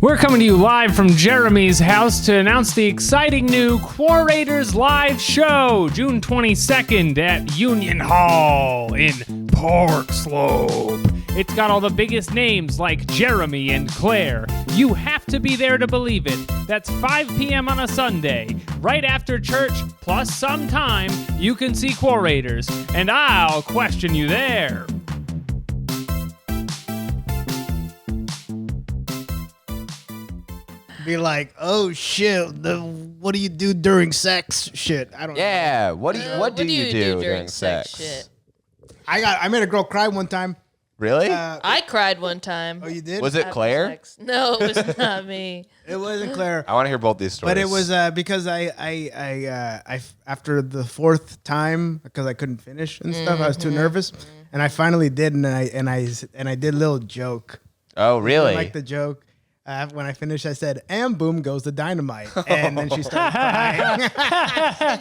We're coming to you live from Jeremy's house to announce the exciting new Quorators live show, June 22nd at Union Hall in Park Slope. It's got all the biggest names like Jeremy and Claire. You have to be there to believe it. That's 5 p.m. on a Sunday. Right after church, plus some time, you can see Quorators, and I'll question you there. Be like, oh shit, what do you do during sex? Shit, I don't know. Yeah, what do you do during sex? Shit? I made a girl cry one time. Really? I cried one time. Oh, you did? Was it after Claire? sex. No, it was not me. It wasn't Claire. I want to hear both these stories. But it was because I after the fourth time, because I couldn't finish and stuff, I was too nervous, and I finally did, and I did a little joke. Oh, really? I like the joke. When I finished, I said, and boom goes the dynamite. And then she started crying. Is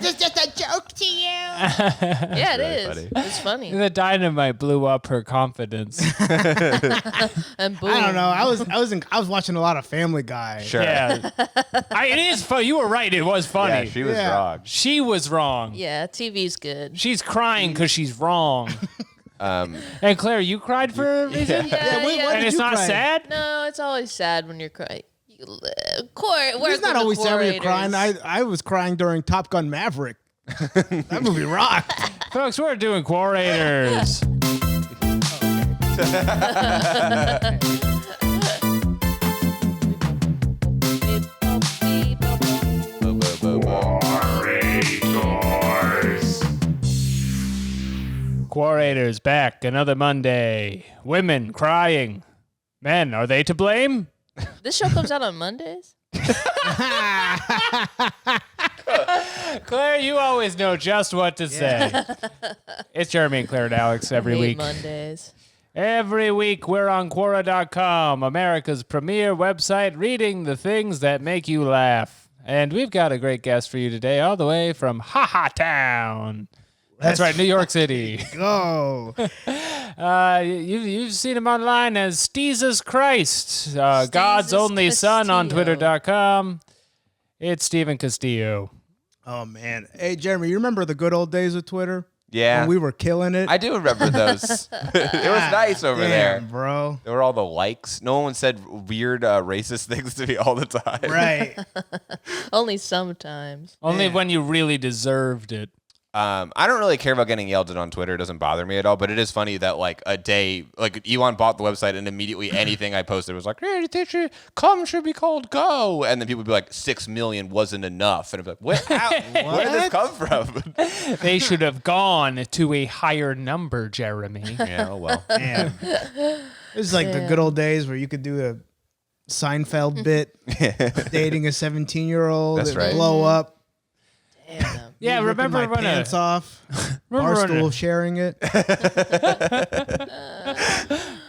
this just a joke to you? Yeah, it really is. funny. It's funny. The dynamite blew up her confidence. And boom. I don't know. I was watching a lot of Family Guy. Sure. Yeah. It is funny. You were right. It was funny. Yeah, she was Yeah. wrong. She was wrong. Yeah, TV's good. She's crying because she's wrong. And Claire, you cried for a reason? Yeah, wait, yeah. what And did it's you not cry? sad? No, it's always sad when you're crying. It's not always sad when you're crying. I was crying during Top Gun Maverick. That movie rocked. Folks, we're doing Quorators. Quorators back another Monday. Women crying. Men, are they to blame? This show comes out on Mondays? Claire, you always know just what to say. It's Jeremy and Claire and Alex every Hate week. Mondays. Every week we're on Quora.com, America's premier website, reading the things that make you laugh. And we've got a great guest for you today, all the way from Ha Town. That's right, New York City. Go. You've seen him online as Steezus Christ, God's only son on Castillo. Twitter.com. It's Stephen Castillo. Oh, man. Hey, Jeremy, you remember the good old days of Twitter? Yeah. When we were killing it? I do remember those. It was nice over there. Damn, bro. There were all the likes. No one said weird racist things to me all the time. Right. Only sometimes. Only Man. when you really deserved it. I don't really care about getting yelled at on Twitter. It doesn't bother me at all. But it is funny that like a day, like Elon bought the website and immediately anything I posted was like, hey, come should be called go. And then people would be like, 6 million wasn't enough. And I'm like, where did this come from? They should have gone to a higher number, Jeremy. Yeah, oh well. Man. It was like the good old days where you could do a Seinfeld bit, dating a 17-year-old, That's and right. blow up. Damn. Yeah, Me ripping remember my when pants off, remember when Barstool sharing it. I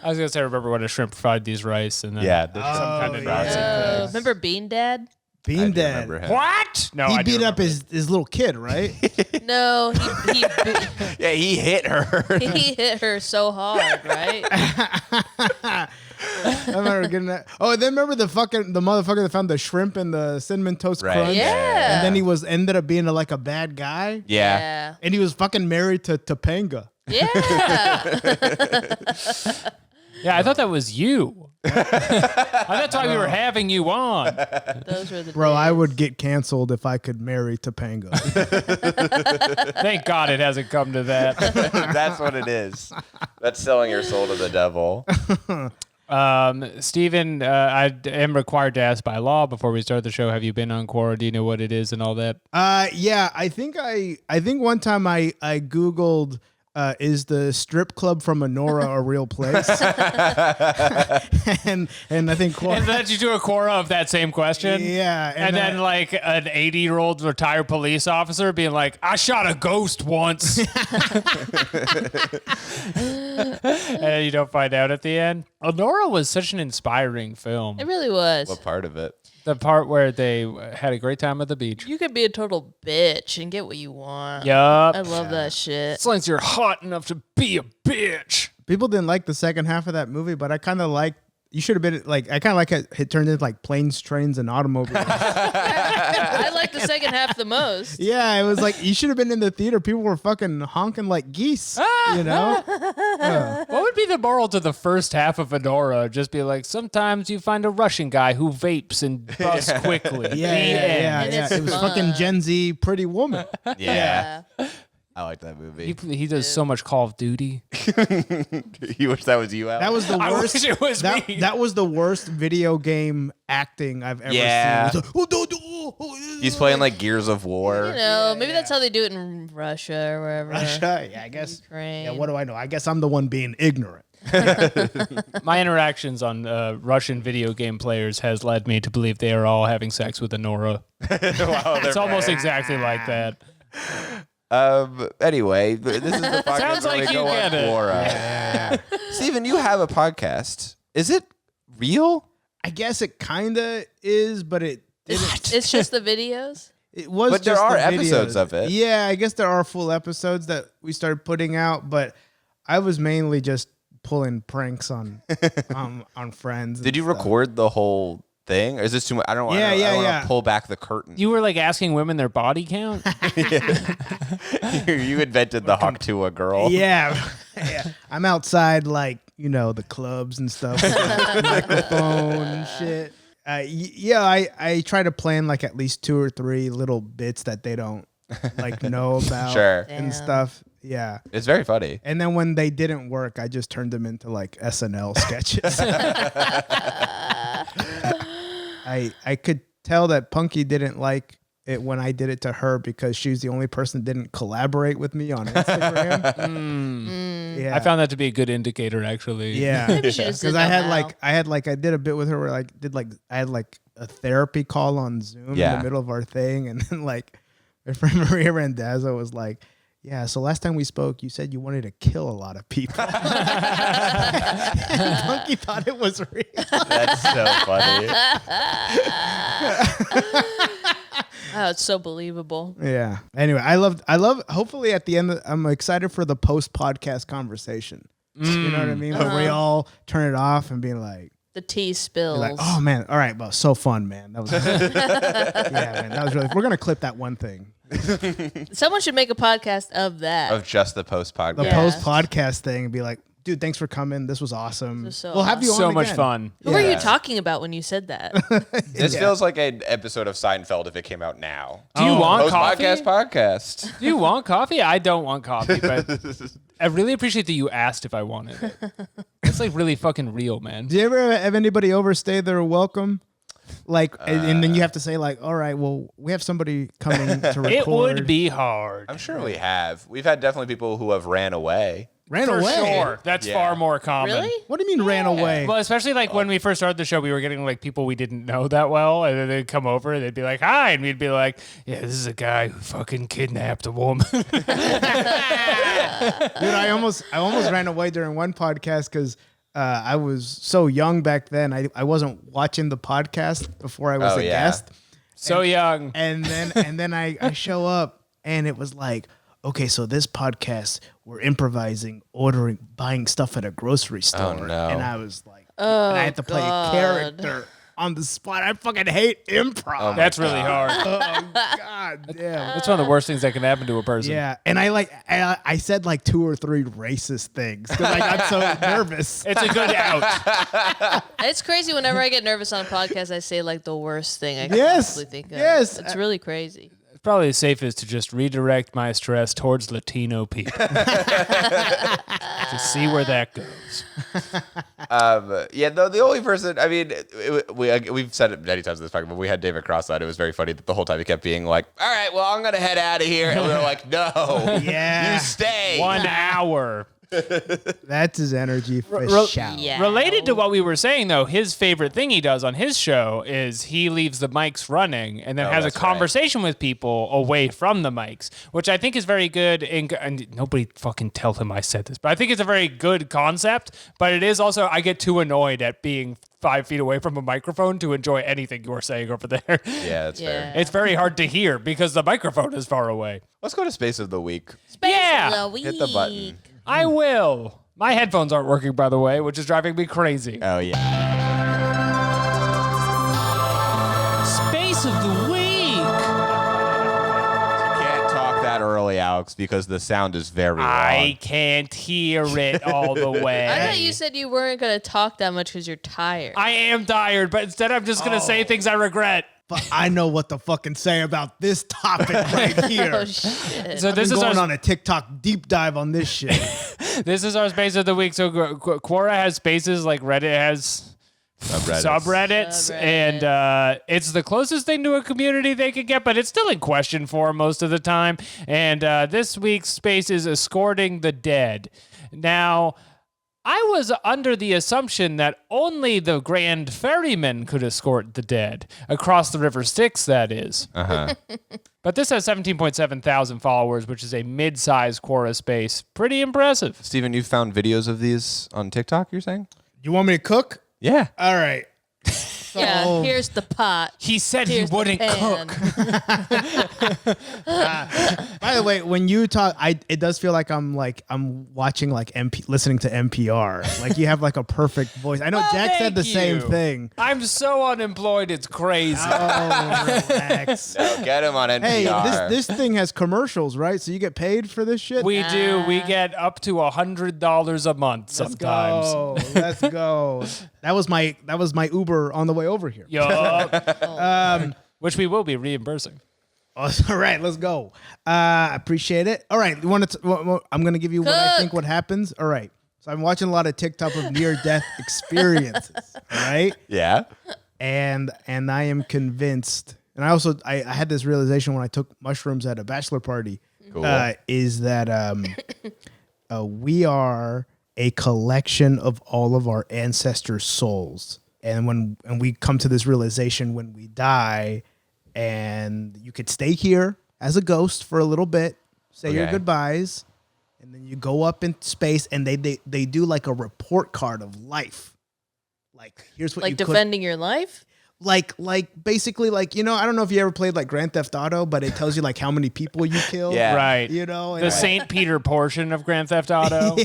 was gonna say, remember when a shrimp fried these rice and then Yeah. some kind of yeah. nonsense. Remember Bean Dad? Bean do Dad. remember him. What? No, He I do beat up remember. his little kid, right? No, he Yeah, he hit her. he hit her so hard, right? I remember getting that. Oh, and then remember the motherfucker that found the shrimp and the cinnamon toast Right. crunch? Yeah. And then he ended up being like a bad guy. Yeah. Yeah. And he was fucking married to Topanga. Yeah. Yeah, I thought that was you. That's why we were having you on. Those were the Bro, days. I would get canceled if I could marry Topanga. Thank God it hasn't come to that. That's what it is. That's selling your soul to the devil. Stephen, I am required to ask by law before we start the show. Have you been on Quora? Do you know what it is and all that? Yeah, I think one time I Googled is the strip club from Honora a real place? and I think And led you to a Quora of that same question? Yeah. And then like an 80-year-old retired police officer being like, I shot a ghost once. And you don't find out at the end. Honora was such an inspiring film. It really was. What part of it? The part where they had a great time at the beach. You could be a total bitch and get what you want. Yup. I love that shit. As long as you're hot enough to be a bitch. people didn't like the second half of that movie, but I kind of liked You should have been like, I kind of like it turned into like planes, trains, and automobiles. I like the second half the most. Yeah, it was like you should have been in the theater. People were fucking honking like geese. You know? What would be the moral to the first half of Fedora? Just be like, sometimes you find a Russian guy who vapes and busts quickly. Yeah, And it's It was fun. fucking Gen Z Pretty Woman. Yeah. I like that movie. He does so much Call of Duty. You wish that was you, Al? That was the I worst. wish it was that, me. that was the worst video game acting I've ever Yeah. seen. It was like, He's playing like Gears of War. You know, maybe that's how they do it in Russia or wherever. Russia. Yeah, I guess. Ukraine. Yeah, what do I know? I guess I'm the one being ignorant. My interactions on Russian video game players has led me to believe they are all having sex with Anora. Wow, It's almost exactly like that. Anyway, this is the podcast Sounds where like we you go on get it. Quora. Steven, you have a podcast. Is it real? I guess it kind of is, but it didn't. It's just the videos. It was But there just are the episodes videos. of it. Yeah, I guess there are full episodes that we started putting out, but I was mainly just pulling pranks on friends. Did and you stuff. record the whole thing? Or is this too much? I don't want Yeah. to pull back the curtain. You were like asking women their body count? You invented the Hawk to a girl. Yeah. Yeah. I'm outside, like, the clubs and stuff, microphone and shit. I try to plan like at least 2 or 3 little bits that they don't like know about Sure. and Damn. stuff. Yeah. It's very funny. And then when they didn't work, I just turned them into like SNL sketches. I could tell that Punky didn't like it when I did it to her because she was the only person that didn't collaborate with me on Instagram. Yeah. I found that to be a good indicator, actually. Yeah. Maybe she just Because didn't I know had how. I did a bit with her where I had like a therapy call on Zoom in Yeah. the middle of our thing, and then like my friend Maria Randazzo was like, "Yeah, so last time we spoke, you said you wanted to kill a lot of people." Monkey thought it was real. That's so funny. Oh, it's so believable. Yeah. Anyway, I love. Hopefully, at the end, I'm excited for the post podcast conversation. You know what I mean? Where we all turn it off and be like. The tea spills. Like, oh man, all right, well, so fun, man. That was, yeah, man, that was really. We're gonna clip that one thing, Someone should make a podcast of that. Of just the post podcast. the Yeah. post podcast thing, and be like, dude, thanks for coming. This was awesome. This was so we'll have you on So much again. fun. Who were you Yeah. talking about when you said that? This feels like an episode of Seinfeld if it came out now. Do you want Post coffee? podcast. Do you want coffee? I don't want coffee, but I really appreciate that you asked if I wanted it. It's like really fucking real, man. Do you ever have anybody overstay their welcome? Like, and then you have to say like, all right, well, we have somebody coming to record. It would be hard. I'm sure we have. We've had definitely people who have ran away. ran For away. sure. That's Yeah. far more common. Really? What do you mean ran away? Well, especially like when we first started the show, we were getting like people we didn't know that well, and then they'd come over and they'd be like, "Hi," and we'd be like, "Yeah, this is a guy who fucking kidnapped a woman." Dude, I almost ran away during one podcast because I was so young back then. I wasn't watching the podcast before I was Oh, a yeah. guest. So young. And then I show up and it was like, okay, so this podcast we're improvising, buying stuff at a grocery store. no. And I was like, and I had to play a character on the spot. I fucking hate improv. That's really hard. Oh god damn. That's one of the worst things that can happen to a person. Yeah, and I said like 2 or 3 racist things because I got so nervous. It's a good out. It's crazy. Whenever I get nervous on a podcast, I say like the worst thing I can Yes, possibly think of. yes. It's really crazy. It's probably safest to just redirect my stress towards Latino people. To see where that goes. Yeah, no, the only person, I mean, we've said it many times in this podcast, but we had David Cross on. It was very funny that the whole time he kept being like, all right, well, I'm going to head out of here. And we were like, no, Yeah. you stay. 1 hour. That's his energy for Ro- shout. Yeah. Related to what we were saying, though, his favorite thing he does on his show is he leaves the mics running and then Oh, has a that's right. conversation with people away from the mics, which I think is very good. And nobody fucking tell him I said this, but I think it's a very good concept. But it is also, I get too annoyed at being 5 feet away from a microphone to enjoy anything you're saying over there. Yeah, that's fair. Yeah. It's very hard to hear because the microphone is far away. Let's go to Space of the Week. Yeah. Hit the button. I will. My headphones aren't working, by the way, which is driving me crazy. Oh, yeah. Alex, because the sound is very I loud. can't hear it all the way. I thought you said you weren't going to talk that much because you're tired. I am tired, but instead I'm just going to say things I regret. But I know what to fucking say about this topic right here. Oh, shit. So this Been is going our on a TikTok deep dive on this shit. this is our space of the week. So Quora has spaces like Reddit has subreddits, and it's the closest thing to a community they could get, but it's still in question form most of the time. And this week's space is escorting the dead. Now, I was under the assumption that only the Grand Ferryman could escort the dead across the River Styx, that is. But this has 17.7 thousand followers, which is a mid-sized Quora space. Pretty impressive. Steven, you found videos of these on TikTok, you're saying? You want me to cook? Yeah. All right. Yeah, here's the pot. He said Here's he wouldn't the pan. cook. By the way, when you talk, it does feel like I'm watching listening to NPR. Like you have like a perfect voice. I know Well, Jack said the thank same you. thing. I'm so unemployed, it's crazy. Oh, relax. No, get him on NPR. Hey, this thing has commercials, right? So you get paid for this shit. We do. We get up to $100 a month sometimes. Let's go. That was my Uber on the way over here. Yup. Which we will be reimbursing. All right, let's go. Appreciate it. All right, I'm gonna give you what I think what happens. All right. So I'm watching a lot of TikTok of near-death experiences. All right. Yeah. And I am convinced, and I had this realization when I took mushrooms at a bachelor party, Cool. is that we are a collection of all of our ancestors' souls. And when we come to this realization when we die, and you could stay here as a ghost for a little bit, say your Okay. goodbyes, and then you go up in space, and they do like a report card of life. Like here's what Like you could defending your life? like basically like, you know, I don't know if you ever played like Grand Theft Auto, but it tells you like how many people you killed. Yeah. Right. You know, The St. Peter portion of Grand Theft Auto,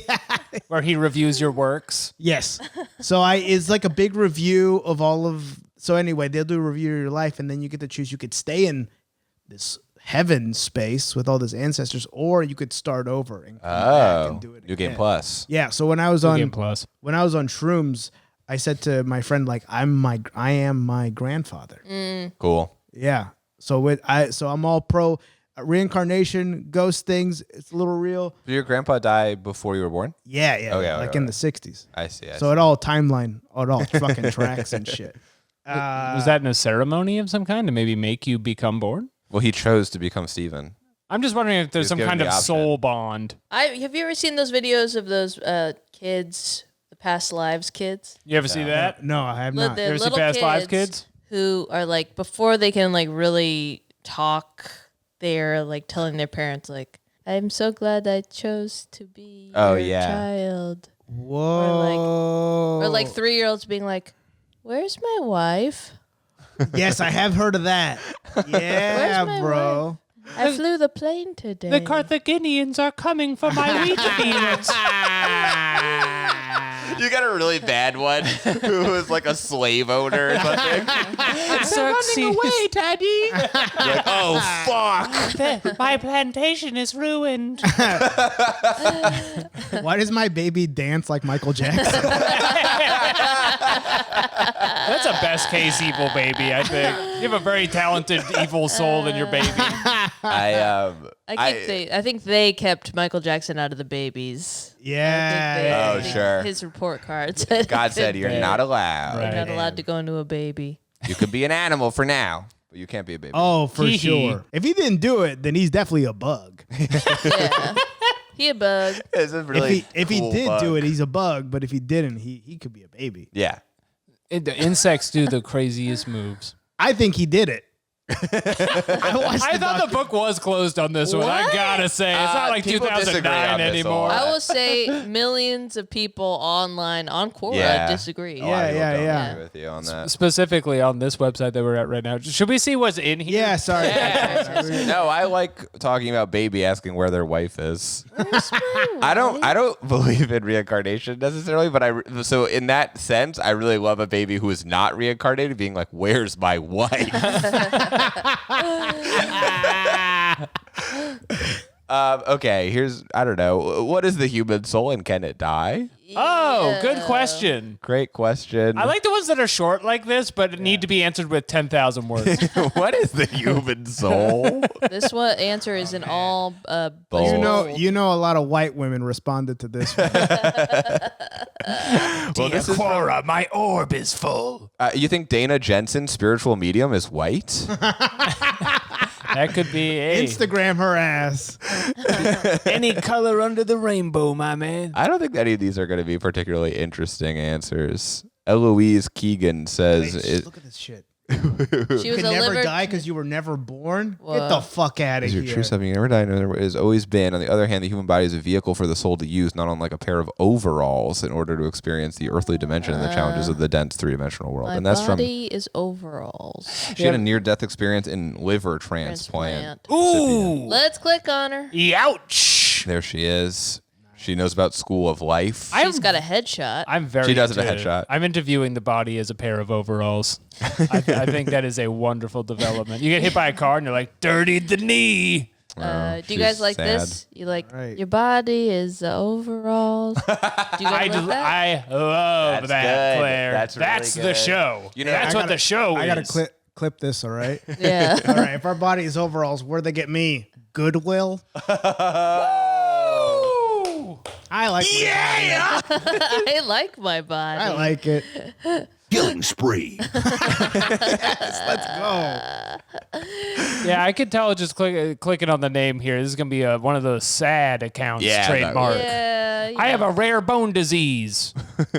where he reviews your works. yes. So it's like a big review of all of. So anyway, they'll do a review of your life, and then you get to choose. You could stay in this heaven space with all those ancestors, or you could start over and come back and do it New Game again. Plus. Yeah. So when I was Game Plus. when I was on shrooms, I said to my friend like, I am my grandfather. Cool. Yeah. So I'm all pro reincarnation, ghost things. It's a little real. Did your grandpa die before you were born? Yeah. Okay, like okay, in the 60s. I see. So it all fucking tracks and shit. Was that in a ceremony of some kind to maybe make you become born? Well, he chose to become Steven. I'm just wondering if there's Just some given kind the of option. soul bond. Have you ever seen those videos of those kids, the past lives kids? You ever see that? No, I have Li- not. the You ever see little Past Lives Kids? who are like, before they can like really talk, they're like telling their parents like, I'm so glad I chose to be Oh, your yeah. child. Whoa. Or like 3-year-olds being like, where's my wife? Yes, I have heard of that. Yeah, Where's my bro. I flew the plane today. The Carthaginians are coming for my wheat fields. You got a really bad one who was like a slave owner or something. Running away, Daddy. You're like, oh, fuck. My plantation is ruined. Why does my baby dance like Michael Jackson? That's a best case evil baby, I think. You have a very talented evil soul in your baby. I think they kept Michael Jackson out of the babies. Yeah. Oh, sure. His report cards. God said you're not allowed. Right. You're not allowed to go into a baby. You could be an animal for now, but you can't be a baby. Oh, for Hee hee. sure. If he didn't do it, then he's definitely a bug. Yeah. He a bug. It's a really if he cool did bug. do it, he's a bug. But if he didn't, he could be a baby. Yeah. The insects do the craziest moves. I think he did it. I I thought the book was closed on this one. I What? gotta say, it's not like People disagree 2009 on this a anymore. lot. I will say millions of people online on Quora Yeah. disagree. A lot of people don't yeah. agree with you on that. Specifically on this website that we're at right now. Should we see what's in here? Yeah, sorry. No, I like talking about baby asking where their wife is. I don't believe in reincarnation necessarily, but so in that sense, I really love a baby who is not reincarnated being like, "Where's my wife?" Okay, I don't know. What is the human soul and can it die? Oh, good question. Great question. I like the ones that are short like this, but need to be answered with 10,000 words. What is the human soul? This one answer is in all Bold. You know, a lot of white women responded to this one. This is Quora, my orb is full. you think Dana Jensen, spiritual medium, is white? That could be Instagram her ass. any color under the rainbow, my man. I don't think any of these are going to be particularly interesting answers. Eloise Keegan says, Wait, look at this shit. She was You can a never liver. die because you were never born. Whoa. Get the fuck out of "Is your here. true self, you never die, never has always been. On the other hand, the human body is a vehicle for the soul to use, not unlike a pair of overalls, in order to experience the earthly dimension and the challenges of the dense three-dimensional world." My And that's from body is overalls. she had a near-death experience in liver transplant. Ooh. Let's click on her. Ouch. There she is. She knows about School of Life. She's got a headshot. I'm very She does have a into- headshot. I'm interviewing the body as a pair of overalls. I think that is a wonderful development. You get hit by a car and you're like, dirtied the knee. Do you she's guys like sad. this? You like Right. your body is overalls. Do you guys like that? I love That's that, good. Claire. That's really the good. show. You know, That's I what gotta- the show I is. gotta clip this, all right? Yeah. All right, if our body is overalls, where'd they get me? Goodwill? I like my body. I like my body. I like it. Killing spree. Let's go. Yeah, I could tell just clicking on the name here. This is gonna be one of those sad accounts trademark. Yeah. I have a rare bone disease.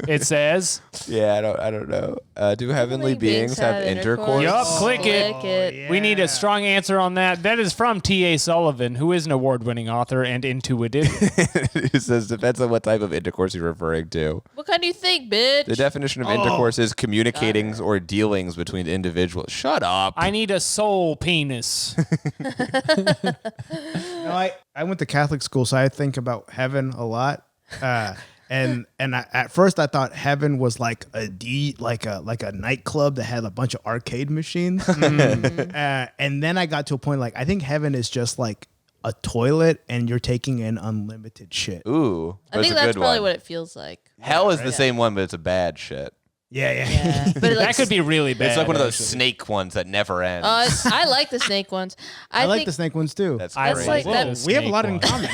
It says. Yeah, I don't know. Do heavenly beings have intercourse? Yup, click it. Click it. We need a strong answer on that. That is from T.A. Sullivan, who is an award-winning author and intuitive. It says depends on what type of intercourse you're referring to. What kind do you think, bitch? The definition of intercourse is communicatings or dealings between individuals. Shut up. I need a soul penis. No, I went to Catholic school, so I think about heaven a lot. And at first I thought heaven was like like a nightclub that had a bunch of arcade machines. And then I got to a point like I think heaven is just like a toilet and you're taking in unlimited shit. Ooh, I but think it's a that's good probably one. what it feels like. Hell is the same one, but it's a bad shit. Yeah. Yeah. But That could be really bad. It's like one of those actually. snake ones that never end. I like the snake ones. I like think the snake ones too. That's I great. like love that- the We have a snake lot in one. common.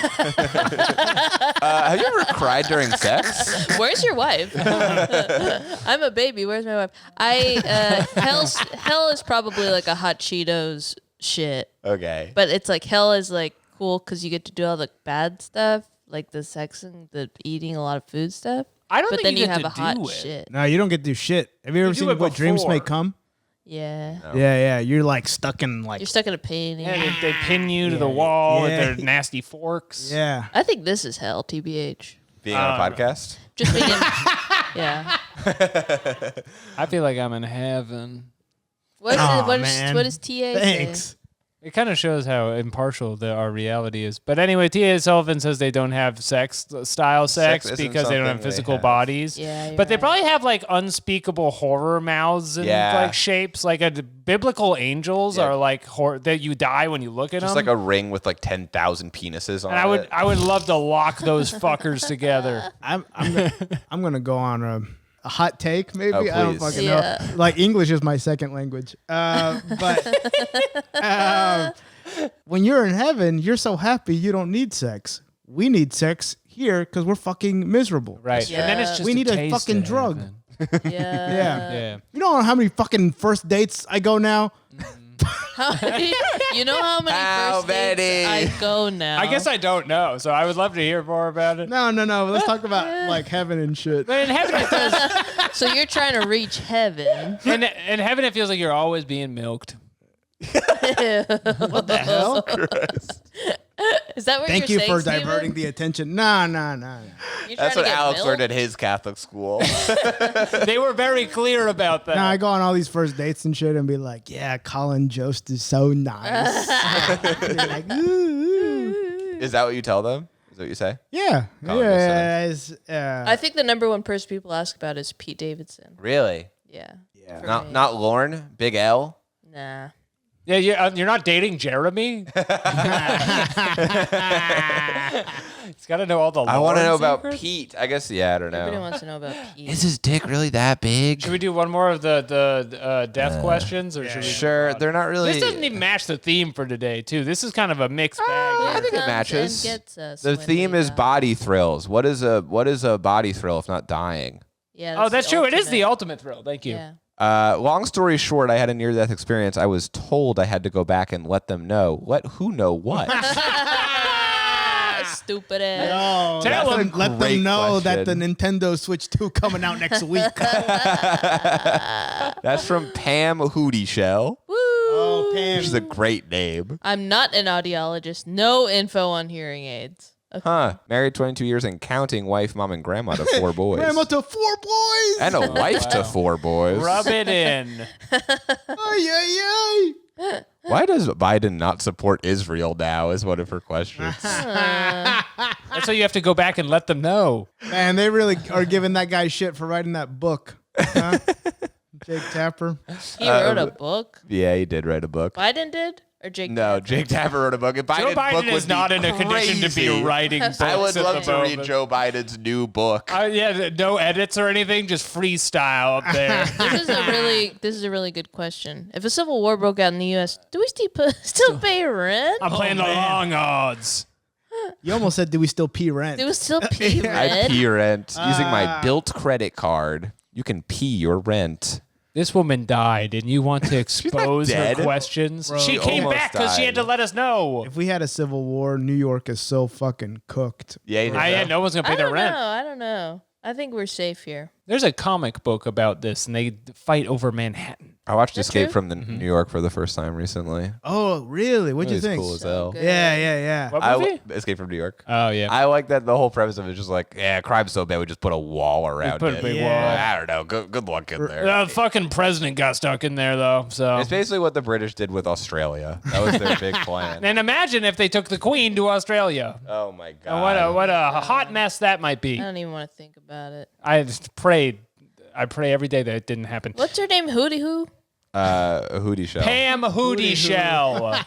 Have you ever cried during sex? Where's your wife? I'm a baby. Where's my wife? Hell is probably like a hot Cheetos shit, Okay. but it's like hell is like cool because you get to do all the bad stuff, like the sex and the eating a lot of food stuff. I don't But think then you you get have to a hot do it. shit. No, you don't get to do shit. Have you ever do seen it What Dreams May before. Come? Yeah. Yeah. You're like stuck in like. You're stuck in a painting. Yeah, they pin you to the wall with Yeah. their nasty forks. Yeah. I think this is hell, TBH. Being on a podcast? Just being in, yeah. I feel like I'm in heaven. Aw, man. What does TA say? Thanks. It kind of shows how impartial our reality is. But anyway, T.A. Sullivan says they don't have style sex Sex isn't because they don't have something they physical have. bodies. Yeah, you're but they right. probably have like unspeakable horror mouths and Yeah. like shapes. Like biblical angels Yeah. are like that you die when you look at Just them. like a ring with like 10,000 penises on and it. I would love to lock those fuckers together. I'm gonna go on a hot take, maybe. Oh, I don't please. fucking Yeah. know. Like English is my second language. But when you're in heaven, you're so happy you don't need sex. We need sex here because we're fucking miserable. Right. Yeah. And then it's just We need a taste fucking of drug. heaven. Yeah. Yeah. You know how many fucking first dates I go now? You know how many How first dates many? I go now? I guess I don't know, so I would love to hear more about it. No. Let's talk about like heaven and shit. But in heaven, it does. So you're trying to reach heaven. In heaven, it feels like you're always being milked. What the hell? Is that what Thank you're you saying, for diverting the attention. Nah. You're That's trying to what get Alex milk? learned at his Catholic school. They were very clear about that. No, I go on all these first dates and shit and be like, yeah, Colin Jost is so nice. Be like, ooh. Is that what you tell them? Is that what you say? Yeah. Colin Yeah. I think the number one person people ask about is Pete Davidson. Really? Yeah. Yeah. For Not me. not Lorne? Big L? Nah. Yeah, you're not dating Jeremy? He's got to know all the I want to know about secrets? Pete. I guess, I don't Everybody know. wants to know about Pete. Is his dick really that big? Should we do one more of the death questions? Or should we Sure, they're not really. This doesn't even match the theme for today, too. This is kind of a mixed bag. I here. think it Comes matches. and gets us The when theme we is die. body thrills. What is a body thrill if not dying? Yeah, Oh, that's the true. It is the ultimate. ultimate thrill. Thank you. Yeah. Long story short, I had a near-death experience. I was told I had to go back and let them know. Who know what? Stupid ass. Oh, Tell let them. them know Great that the Nintendo Switch 2 coming out next week. That's from Pam Hootie Shell, Woo! Oh, Pam. which is a great name. I'm not an audiologist. No info on hearing aids. Okay. Huh. Married 22 years and counting, wife, mom, and grandma to 4 boys. Grandma to 4 boys. And a wife to 4 boys. Rub it in. Ay, ay, Why does Biden not support Israel now is one of her questions. That's why you have to go back and let them know. ay. Man, they really are giving that guy shit for writing that book. Huh? Jake Tapper. He wrote a book. Yeah, he did write a book. Biden did? Or Jake? No, Tapper? Jake Tapper wrote a book. If Joe Biden's book Biden would is be not in a condition to crazy. be writing books. I would at love the to read moment. Joe Biden's new book. Yeah, no edits or anything, just freestyle up there. This is a really good question. If a civil war broke out in the U.S., do we still pay rent? I'm playing the long odds. You almost said, do we still pee rent? Do we still pay I rent? pee rent using my built credit card. You can pee your rent. This woman died, and you want to expose her dead. questions? Bro, She she came almost back because she had to died. let us know. If we had a civil war, New York is so fucking cooked. Yeah, you Yeah, no one's gonna pay their rent. I don't know. I think we're safe here. There's a comic book about this, and they fight over Manhattan. I watched That Escape true? from New York for the first time recently. Oh, really? What'd you It was think? cool as So hell. good. Yeah. What I movie? Escape from New York. Oh yeah. I like that the whole premise of it is just like, crime's so bad we just put a wall around put a it. big wall. I don't know. Good luck in there. The fucking president got stuck in there though. So. It's basically what the British did with Australia. That was their big plan. And imagine if they took the Queen to Australia. Oh my god. And what a hot mess that might be. I don't even want to think about it. I pray every day that it didn't happen. What's her name? Hootie Who? A Hootie Shell. Pam Hootie Shell.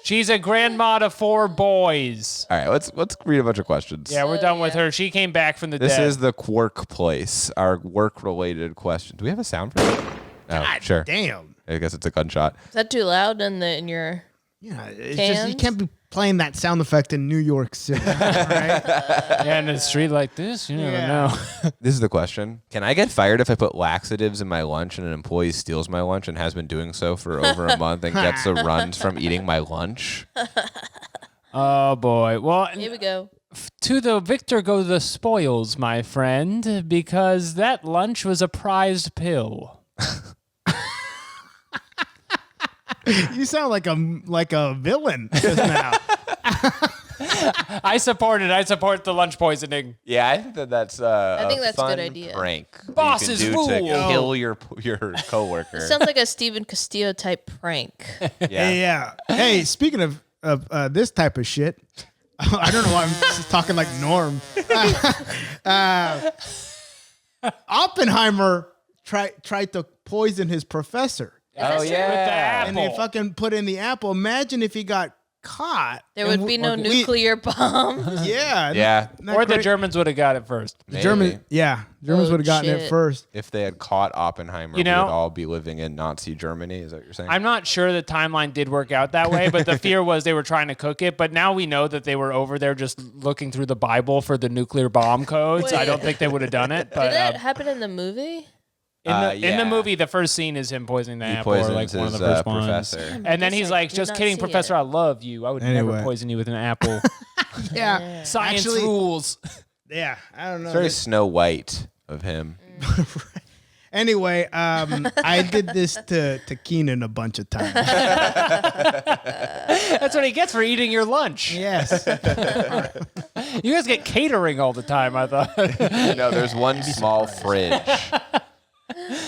She's a grandma to 4 boys. All right, let's read a bunch of questions. Yeah, we're done with her. She came back from the This dead. is the Quark place. Our work-related question. Do we have a sound for that? Oh, sure. Damn. I guess it's a gunshot. Is that too loud in your? Yeah, it's just you Cans? can't be playing that sound effect in New York City, right? Yeah, in a street like this, you never Yeah. know. This is the question. Can I get fired if I put laxatives in my lunch and an employee steals my lunch and has been doing so for over a month and gets the runs from eating my lunch? Oh boy. Well, Here we go. to the victor go the spoils, my friend, because that lunch was a prized pill. You sound like a villain just now. I support it. I support the lunch poisoning. Yeah, I think that's I think that's a fun good idea. prank that Bosses you can do to rule. kill your coworker. Sounds like a Stephen Castillo type prank. Yeah. Hey, speaking of this type of shit, I don't know why I'm just talking like Norm. Oppenheimer tried to poison his professor, Oh With the yeah. apple. and they fucking put in the apple. Imagine if he got caught. There and would be no we- nuclear bomb. Yeah, Yeah. not Or the great. Germans would have got it first. The German, Maybe. Germans Oh, would have gotten it shit. first. If they had caught Oppenheimer, You know- we would all be living in Nazi Germany. Is that what you're saying? I'm not sure the timeline did work out that way, but the fear was they were trying to cook it. But now we know that they were over there just looking through the Bible for the nuclear bomb codes. I Wait. don't think they would have done it. Did But that happen in the movie? in the yeah. movie, the first scene is him poisoning the He apple, or poisons like one of his the first ones. professor. And then Guess he's I like, did "Just not kidding, see Professor. it. I love you. I would Anyway. never poison you with an apple. Yeah, Science Actually- rules." yeah. I don't know. It's very Snow White of him. Anyway, I did this to Keenan a bunch of times. That's what he gets for eating your lunch. Yes. You guys get catering all the time. I thought No, there's one small fridge.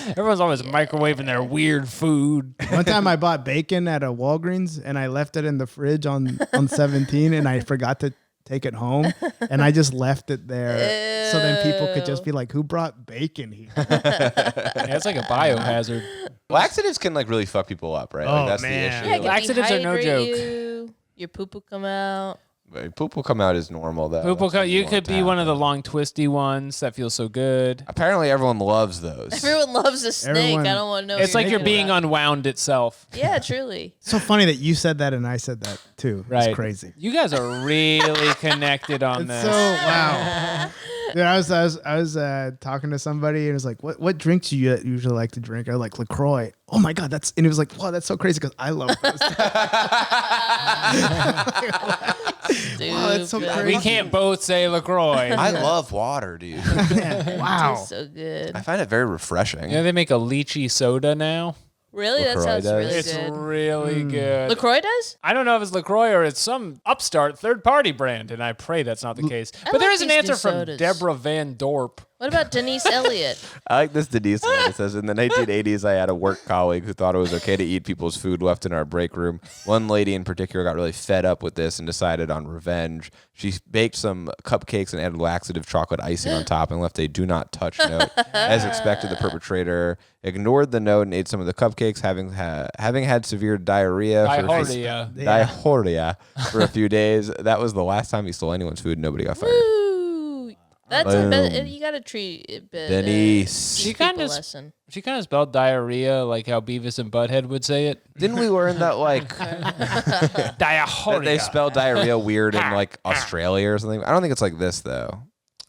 everyone's always microwaving their weird food. One time I bought bacon at a Walgreens and I left it in the fridge on 17 and I forgot to take it home and I just left it there so then people could just be like, who brought bacon here? Yeah, it's like a biohazard. Laxatives can like really fuck people up, right? Oh, Like that's man. the issue. Yeah, it can Laxatives are no dehydrate joke. you, your poop will come out. Poop will come out as normal though. That's what You want could to be one of the happen. long twisty ones that feel so good. Apparently, everyone loves those. Everyone loves a snake. Everyone- I don't want to know. what It's like you're thinking being about. unwound itself. Yeah, truly. So funny that you said that and I said that too. Right. It's crazy. You guys are really connected on It's this. so wow. Dude, I was talking to somebody and it was like, what drinks do you usually like to drink? I like LaCroix. Oh my god, and it was like, wow, that's so crazy because I love those. Wow, that's so Stupid. crazy. We can't both say LaCroix. I love water, dude. Wow. Tastes so good. I find it very refreshing. You know, they make a lychee soda now. Really? That LaCroix sounds does. really It's good. really good. LaCroix does? I don't know if it's LaCroix or it's some upstart third-party brand, and I pray that's not the case. But like there is an these answer new from sodas. Deborah Van Dorp. What about Denise Elliott? I like this Denise one. It says, in the 1980s, I had a work colleague who thought it was okay to eat people's food left in our break room. One lady in particular got really fed up with this and decided on revenge. She baked some cupcakes and added laxative chocolate icing on top and left a do not touch note. As expected, the perpetrator ignored the note and ate some of the cupcakes, having had severe diarrhea for a few days. That was the last time he stole anyone's food. Nobody got fired. Ooh. That's Boom. you got to treat it Denise. She kinda lesson. She kind of spelled diarrhea like how Beavis and Butthead would say it. Didn't we learn that that Diarrhea. they spell diarrhea weird in like Australia or something? I don't think it's like this though.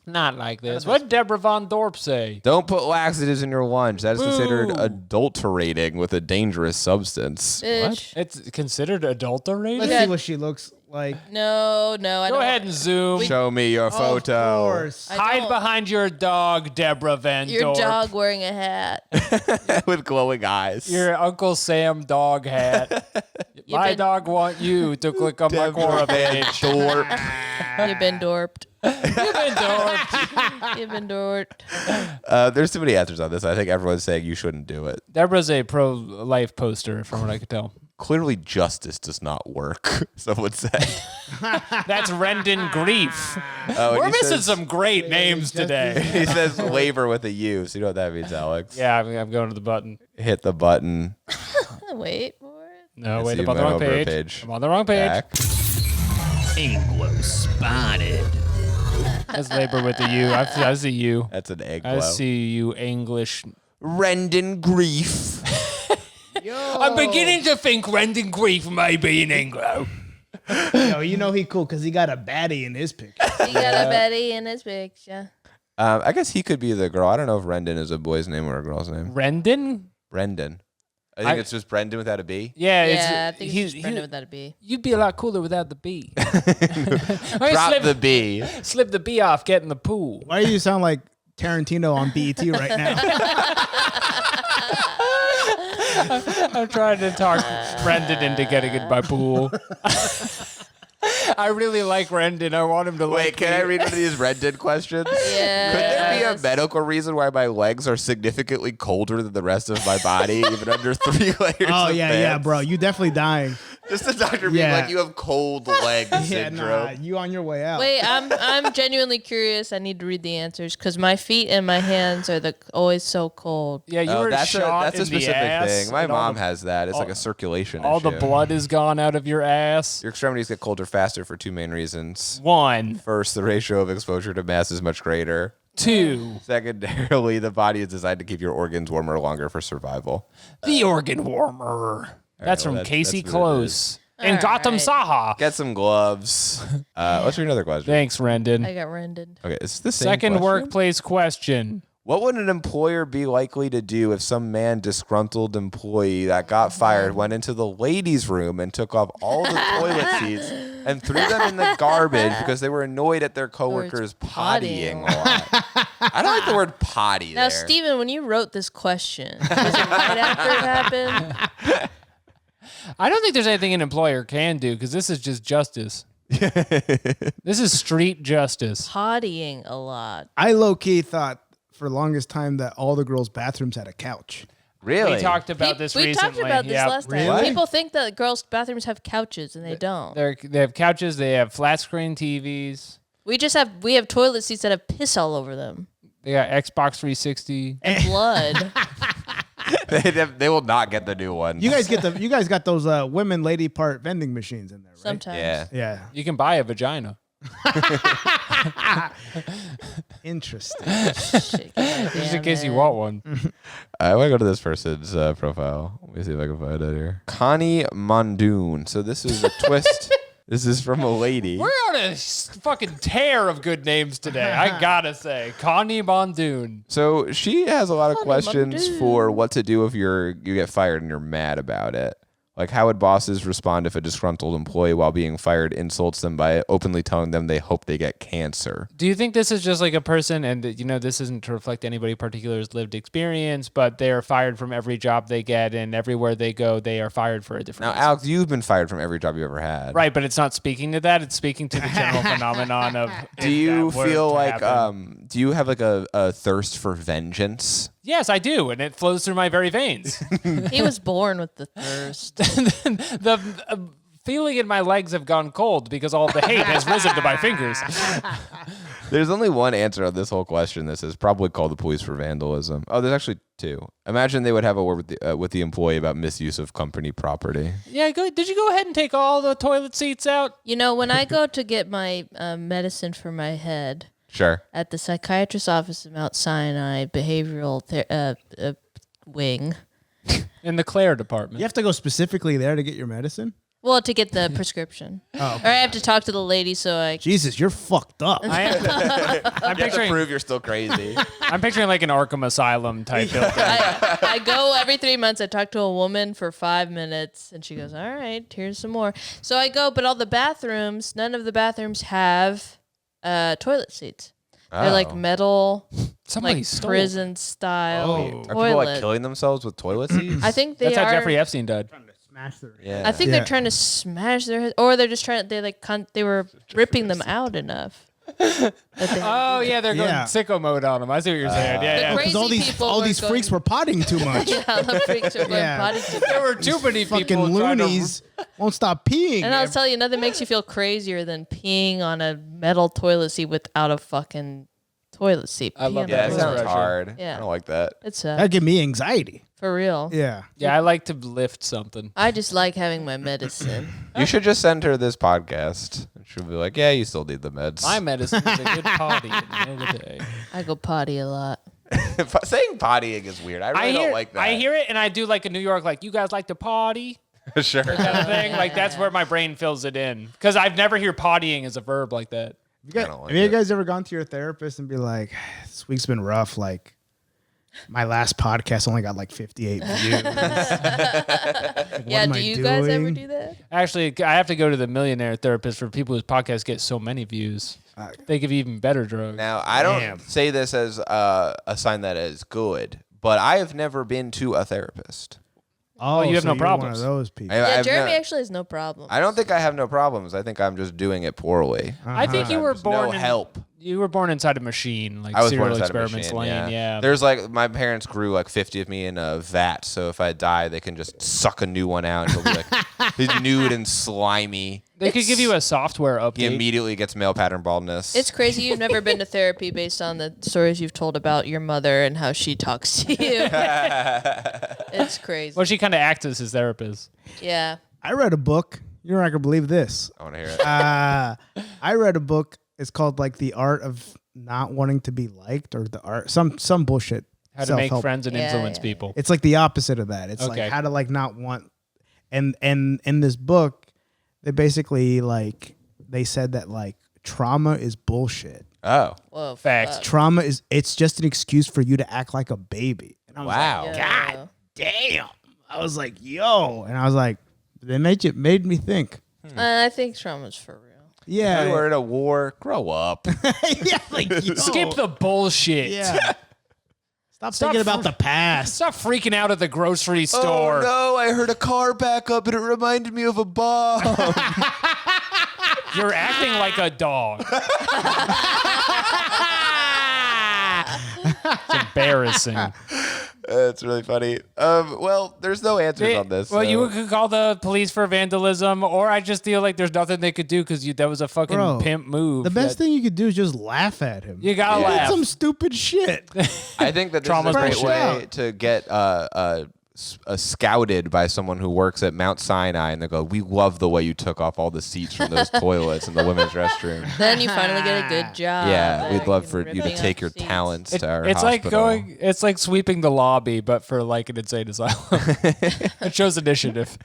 Not like this. What did Deborah Von Dorp say? Don't put laxatives in your lunch. That is considered Boo. adulterating with a dangerous substance. Bitch. It's considered adulterated? Let's see what she looks like. No, I Go don't. ahead and zoom. Show me your Of photo. course. I Hide don't- behind your dog, Deborah Van Your Dorp. dog wearing a hat. With glowing eyes. Your Uncle Sam dog hat. My been- dog want you to click on my Quora page. You've been dorped. You've been dorped. You've been dorped. There's too many answers on this. I think everyone's saying you shouldn't do it. Deborah's a pro-life poster, from what I could tell. Clearly, justice does not work, some would say. That's Rendon Grief. Oh, and We're he missing says- some great names today. He says labor with a U. So you know what that means, Alex? Yeah, I'm going to the button. Hit the button. Wait for it. No, I wait, see I'm on the my wrong over page. page. I'm on the wrong page. Back. Anglo spotted. That's labor with the U. I see you. That's an egg I glow. see you, English. Rendon grief. I'm beginning to think Rendon Grief may be an Anglo. Yo, you know he cool because he got a baddie in his picture. He got a Betty in his picture. I guess he could be the girl. I don't know if Rendon is a boy's name or a girl's name. Rendon? Brendan. I think it's just Brendan without a B. Yeah, Yeah, I think it's just Brenda without a B. You'd be a lot cooler without the B. Drop the B. Slip the B off, get in the pool. Why do you sound like Tarantino on BET right now? I'm trying to talk Brendan into getting in my pool. I really like Rendon. I want him to Wait, like can me. I read one of these Rendon questions? Yeah. Could there be a medical reason why my legs are significantly colder than the rest of my body, even under 3 layers Oh of yeah, yeah, pants? bro. You definitely dying. Just the doctor being Yeah. like, you have cold leg Yeah, syndrome. nah, you on your way out. Wait, I'm genuinely curious. I need to read the answers because my feet and my hands are always so cold. Yeah, you Oh, were that's shot a in the specific ass, thing. My and all mom the- has that. It's like a circulation All issue. the blood is gone out of your ass. Your extremities get colder faster for 2 main reasons. 1, First, the ratio of exposure to mass is much greater. 2, Secondarily, the body is designed to keep your organs warmer longer for survival. the organ warmer. That's well, from that's Casey what it Close in All Gotham right. Saha. Get some gloves. Let's read another question. Thanks, Rendon. I got rendered. Okay, is this the same Second question? workplace question. What would an employer be likely to do if some disgruntled employee that got fired went into the ladies' room and took off all the toilet seats and threw them in the garbage because they were annoyed at their coworkers pottying a lot? I don't like the word potty Now, there. Steven, when you wrote this question, was it right after it happened? I don't think there's anything an employer can do because this is just justice. This is street justice. Pottying a lot. I low key thought for the longest time that all the girls' bathrooms had a couch. Really? We talked about this we recently. talked about this Yeah. last time. Really? People think that girls' bathrooms have couches, and they don't. They have couches. They have flat screen TVs. We have toilet seats that have piss all over them They got Xbox 360. and blood. They will not get the new one. You guys got those women lady part vending machines in there, right? Sometimes. Yeah. Yeah. You can buy a vagina. Interesting. Shit, Just in case you want one. I want to go to this person's profile. Let me see if I can find it here. Connie Mondoon. So this is a twist. This is from a lady. We're on a fucking tear of good names today. I gotta say, Connie Mondoon. So she has a lot of Connie questions Mondoon. for what to do if you get fired and you're mad about it. Like, how would bosses respond if a disgruntled employee while being fired insults them by openly telling them they hope they get cancer? Do you think this is just like a person, and this isn't to reflect anybody particular's lived experience, but they are fired from every job they get, and everywhere they go, they are fired for a different Now, reason. Alex, you've been fired from every job you ever had. Right, but it's not speaking to that. It's speaking to the general phenomenon of. Do you if that were feel to like, happen. do you have like a thirst for vengeance? Yes, I do, and it flows through my very veins. He was born with the thirst. The feeling in my legs have gone cold because all the hate has risen to my fingers. There's only one answer on this whole question. This is probably call the police for vandalism. Oh, there's actually two. Imagine they would have a word with the employee about misuse of company property. Yeah, did you go ahead and take all the toilet seats out? When I go to get my medicine for my head Sure. at the psychiatrist's office at Mount Sinai Behavioral Wing, In the Claire department. You have to go specifically there to get your medicine? well, to get the prescription. Or I have to talk to the lady so I... Jesus, you're fucked up. I'm You have to picturing prove you're still crazy. I'm picturing like an Arkham Asylum type building. I go every 3 months. I talk to a woman for 5 minutes, and she goes, all right, here's some more. So I go, but all the bathrooms, none of the bathrooms have toilet seats. They're like Oh. metal, Somebody like stole. prison style Are people toilet. like killing themselves with toilet seats? I think they That's are. how Jeffrey Epstein died. Yeah. I think Yeah. they're trying to smash their head, or they're just trying. They were ripping them out enough. That they had to Oh do yeah, they're going Yeah. sicko mode on them. I see what you're saying. Yeah, yeah. crazy Because people all were these going- freaks were potting too much. Yeah, the freaks are going Yeah. potty too. There were too many Fucking people trying to. loonies won't stop peeing. And I'll tell you, nothing makes you feel crazier than peeing on a metal toilet seat without a fucking toilet seat. I Pee love on Yeah, the it that toilet. sounds hard. Yeah. I don't like that. It's That'd give me anxiety. for real. Yeah. Yeah, I like to lift something. I just like having my medicine. You should just send her this podcast. She'll be like, yeah, you still need the meds. My medicine is a good potty in the middle of the day. I go potty a lot. Saying pottying is weird. I really don't like that. I hear it, and I do like in New York, like, you guys like to potty? Sure. Kind of thing. Like, that's where my brain fills it in. Because I've never hear pottying as a verb like that. I don't like Have you it. guys ever gone to your therapist and be like, this week's been rough? Like, my last podcast only got like 58 views. Yeah, am do I you guys ever doing? do that? Actually, I have to go to the millionaire therapist for people whose podcasts get so many views. They give you even better drugs. Now, I don't Damn. say this as a sign that is good, but I have never been to a therapist. Oh, you have no you're problems. One of those people. Yeah, I've Jeremy no- actually has no problem. I don't think I have no problems. I think I'm just doing it poorly. I think you were There's born no in, help. You were born inside a machine, like I was born serial inside a experiments machine. lane. Yeah. There's like my parents grew like 50 of me in a vat, so if I die, they can just suck a new one out and it'll be like he's nude and slimy. They could give you a software He update. immediately gets male pattern baldness. It's crazy you've never been to therapy based on the stories you've told about your mother and how she talks to you. It's crazy. Well, she kind of acts as his therapist. Yeah. I read a book. You're not going to believe this. I want to hear it. I read a book. It's called like The Art of Not Wanting to Be Liked, or the art, some bullshit. How to make self-help. friends and Yeah, influence yeah. people. It's like the opposite of that. It's Okay. like how to like not want. And in this book, they basically like they said that like trauma is bullshit. Oh. Whoa. Facts. fuck. Trauma is it's just an excuse for you to act like a baby. And I was Wow. like, Yeah. God damn. I was like, yo, and I was like, they made me think. I think trauma's for real. Yeah, You were in a war. Grow up. yeah, like yo. Skip the bullshit. Yeah. Stop Stop thinking about fr- the past. Stop freaking out at the grocery store. Oh no! I heard a car back up, and it reminded me of a bomb. You're acting like a dog. It's embarrassing. It's really funny. Well, there's no answers on this. Well, so. you could call the police for vandalism, or I just feel like there's nothing they could do because that was a fucking Bro, pimp move. The best thing you could do is just laugh at him. You gotta He did laugh. some stupid shit. I think that this is Trauma's a great bullshit. way to get scouted by someone who works at Mount Sinai, and they go, "We love the way you took off all the seats from those toilets in the women's restroom." Then you finally get a good job. Yeah, we'd back love and for you ripping to up take your seats. talents to our It's hospital. it's like sweeping the lobby, but for like an insane asylum. It shows initiative.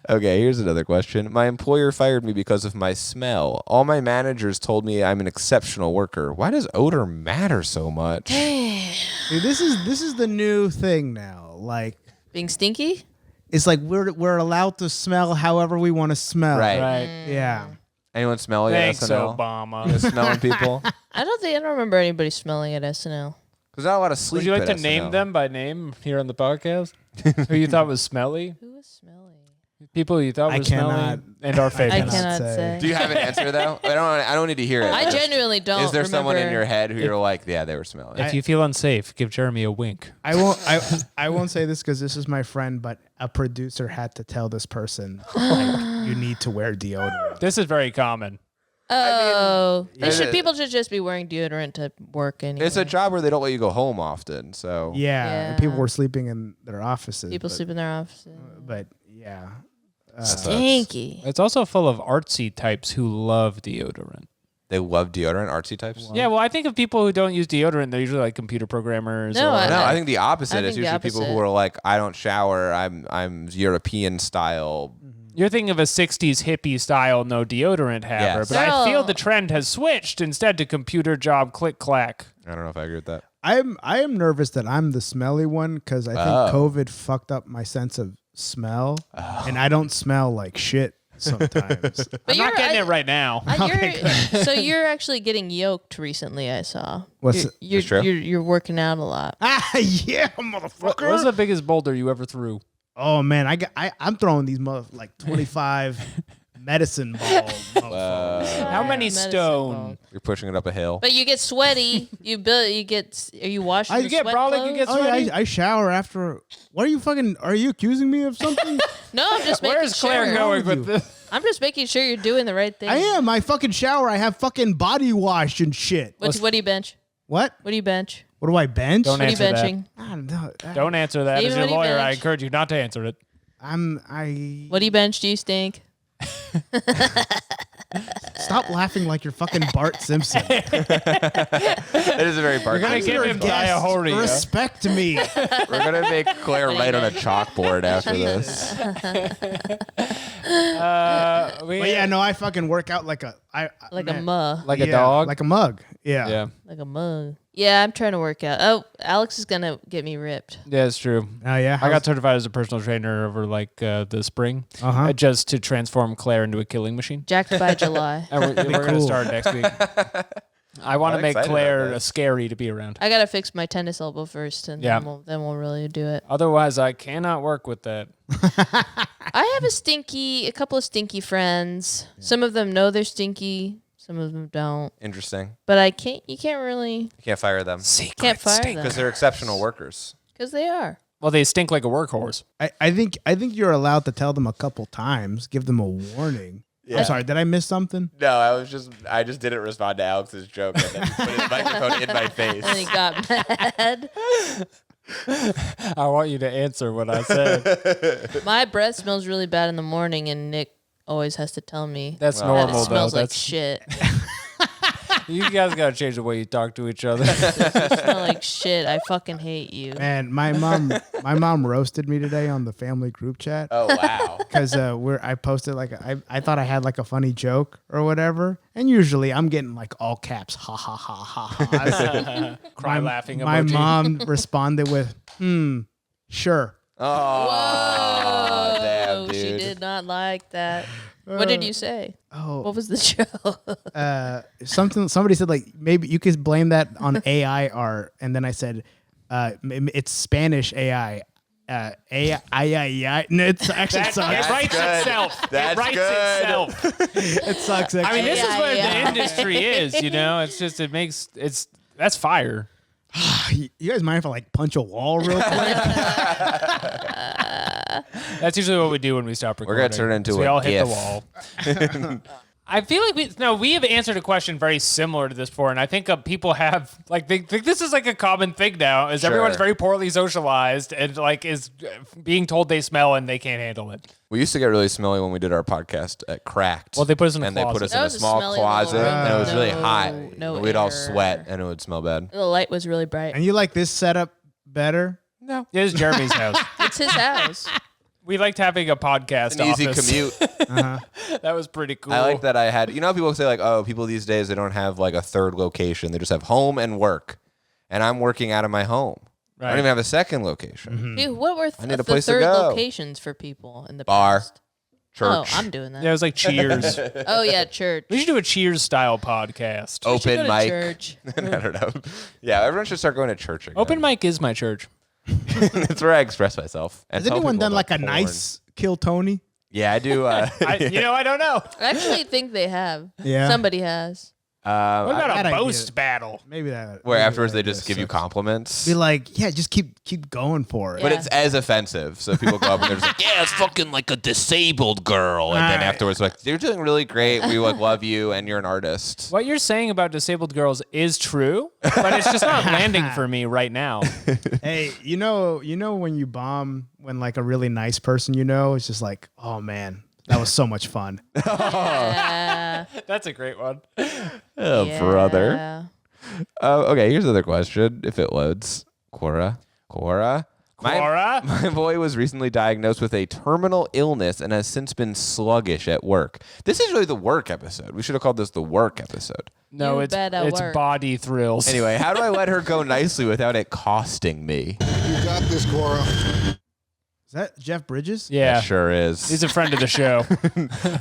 Okay, here's another question. My employer fired me because of my smell. All my managers told me I'm an exceptional worker. Why does odor matter so much? Dude, this is the new thing now. Like, Being stinky? it's like we're allowed to smell however we want to smell. Right. Right. Yeah. Anyone smell it at Thanks, SNL? Obama. Smelling people? I don't remember anybody smelling at SNL. There's not a lot of sleep. Would you like at to name SNL. them by name here on the podcast? Who you thought was smelly? Who was smelly? People you thought I were smelly cannot- and our I favorites. cannot say. say. Do you have an answer though? I don't need to hear it. I Just- genuinely don't. Is there someone in remember. your head who you're like, yeah, they were smelling? If you feel unsafe, give Jeremy a wink. I won't say this because this is my friend, but a producer had to tell this person like, you need to wear deodorant. This is very common. Oh, it- people should just be wearing deodorant to work anyway. It's a job where they don't let you go home often, so Yeah, and people were sleeping in their offices. People but, sleep in their offices. But yeah, Stinky. It's also full of artsy types who love deodorant. they love deodorant, artsy types. Yeah, well, I think of people who don't use deodorant, they're usually like computer programmers. No, or, No, I think the opposite. I It's think the usually people opposite. who are like, I don't shower. I'm European style. You're thinking of a 60s hippie style no deodorant haver, Yes. but I feel No. the trend has switched instead to computer job click clack. I don't know if I agree with that. I am nervous that I'm the smelly one because I think COVID fucked up my sense of smell, and I don't smell like shit sometimes. But I'm not getting it right now. So you're actually getting yoked recently. I saw. What's You're, That's true. you're working out a lot. yeah, What motherfucker. was the biggest boulder you ever threw? Oh man, I'm throwing these like 25 medicine ball. motherfuckers. How many Medicine stone? ball. You're pushing it up a hill. But you get sweaty. Are you washing your get sweat brolic, you clothes? get Oh yeah, sweaty? I shower after. What are you accusing me of something? No, I'm just making Where's Claire sure. going with with you? this? I'm just making sure you're doing the right thing. I am. I fucking shower. I have fucking body wash and shit. What do you bench? What? What do you bench? What do I bench? Don't What are you answer that. benching? I don't know. Don't answer that. Steven, As your what do you lawyer, I bench? encourage you not to answer it. What do you bench? Do you stink? Stop laughing like you're fucking Bart Simpson. It is a very You're gonna part. give him diarrhea. Respect me. We're gonna make Claire write on a chalkboard after this. But yeah, no, I fucking work out like a Like a man, mug. like a yeah, dog. like a mug. Yeah. yeah, Like a mug. Yeah, I'm trying to work out. Oh, Alex is gonna get me ripped. yeah, it's true. Oh yeah. I got certified as a personal trainer over like the spring, Uh-huh. just to transform Claire into a killing machine. Jacked by July. And we're going to cool. start next week. I want to I'm make excited Claire about that. scary to be around. I gotta fix my tennis elbow first, and Yeah. then we'll really do it. Otherwise, I cannot work with that. I have a couple of stinky friends. Some of them know they're stinky. Some of them don't. Interesting. But you can't really, You can't fire them can't fire them because they're exceptional workers. because they are. Well, they stink like a workhorse. I think you're allowed to tell them a couple times, give them a warning. I'm sorry, did I miss something? No, I just didn't respond to Alex's joke, and then he put his microphone in my face. And he got mad. I want you to answer what I said. My breath smells really bad in the morning, and Nick always has to tell me That's that normal, it though. smells like That's shit. you guys got to change the way you talk to each other. You smell like shit. I fucking hate you. Man, my mom roasted me today on the family group chat Oh wow. because I posted like I thought I had like a funny joke or whatever, and usually I'm getting like all caps, ha ha ha ha ha. Cry laughing My emoji. mom responded with, sure. Oh, damn, dude. She did not like that. What did you say? Oh, What was the joke? somebody said like maybe you could blame that on AI art, and then I said it's Spanish AI. AI. No, it's actually It sucks. writes good. itself. That's it writes good. itself. It sucks. I mean, this is where Yeah. the industry is. You know, it's just that's fire. You guys mind if I like punch a wall real quick? That's usually what we do when we stop recording. We're gonna turn into we a all GIF. hit the wall. I feel like we have answered a question very similar to this before, and I think people have like they think this is like a common thing now. Is everyone's very poorly socialized and like is being told they smell and they can't handle it. We used to get really smelly when we did our podcast at Cracked. Well, they put us in a and they put closet. us That in a was a small smelly closet, little and it was really room. hot. No and we'd all air. sweat, and it would smell bad. The light was really bright. And you like this setup better? No, it is Jeremy's house. It's his house. We liked having a podcast. An easy office. commute. That was pretty cool. I like that I had. You know, people say like, "Oh, people these days they don't have like a third location; they just have home and work." And I'm working out of my home. I don't even have a second location. Dude, what were I need a the place to third go. locations for people in the Bar. past? Church. Oh, I'm doing that. Yeah, it was like Cheers. Oh yeah, church. We should do a Cheers style podcast. We should Open go to mic. church. I don't know. Yeah, everyone should start going to church again. Open mic is my church. That's where I express myself. And Has tell anyone people done like about a porn. nice Kill Tony? Yeah, I do. I don't know. I actually think they have. Yeah. Somebody has. What about that a idea. boast battle? Maybe that. where maybe afterwards that they just idea give you sucks. compliments. Be like, yeah, just keep going for it. But Yeah. it's as offensive. So people go up and they're just like, yeah, it's fucking like a disabled girl. And then Alright. afterwards, like, you're doing really great. We like love you and you're an artist. What you're saying about disabled girls is true, but it's just not landing for me right now. Hey, you know when you bomb when like a really nice person it's just like, oh man, that was so much fun. That's a great one. Oh, Yeah. brother. Okay, here's another question. If it loads. Quora. Quora? My boy was recently diagnosed with a terminal illness and has since been sluggish at work. This is really the work episode. We should have called this the work episode. No, You it's better work. body thrills. Anyway, how do I let her go nicely without it costing me? You got this, Cora. Is that Jeff Bridges? yeah, It sure is. he's a friend of the show.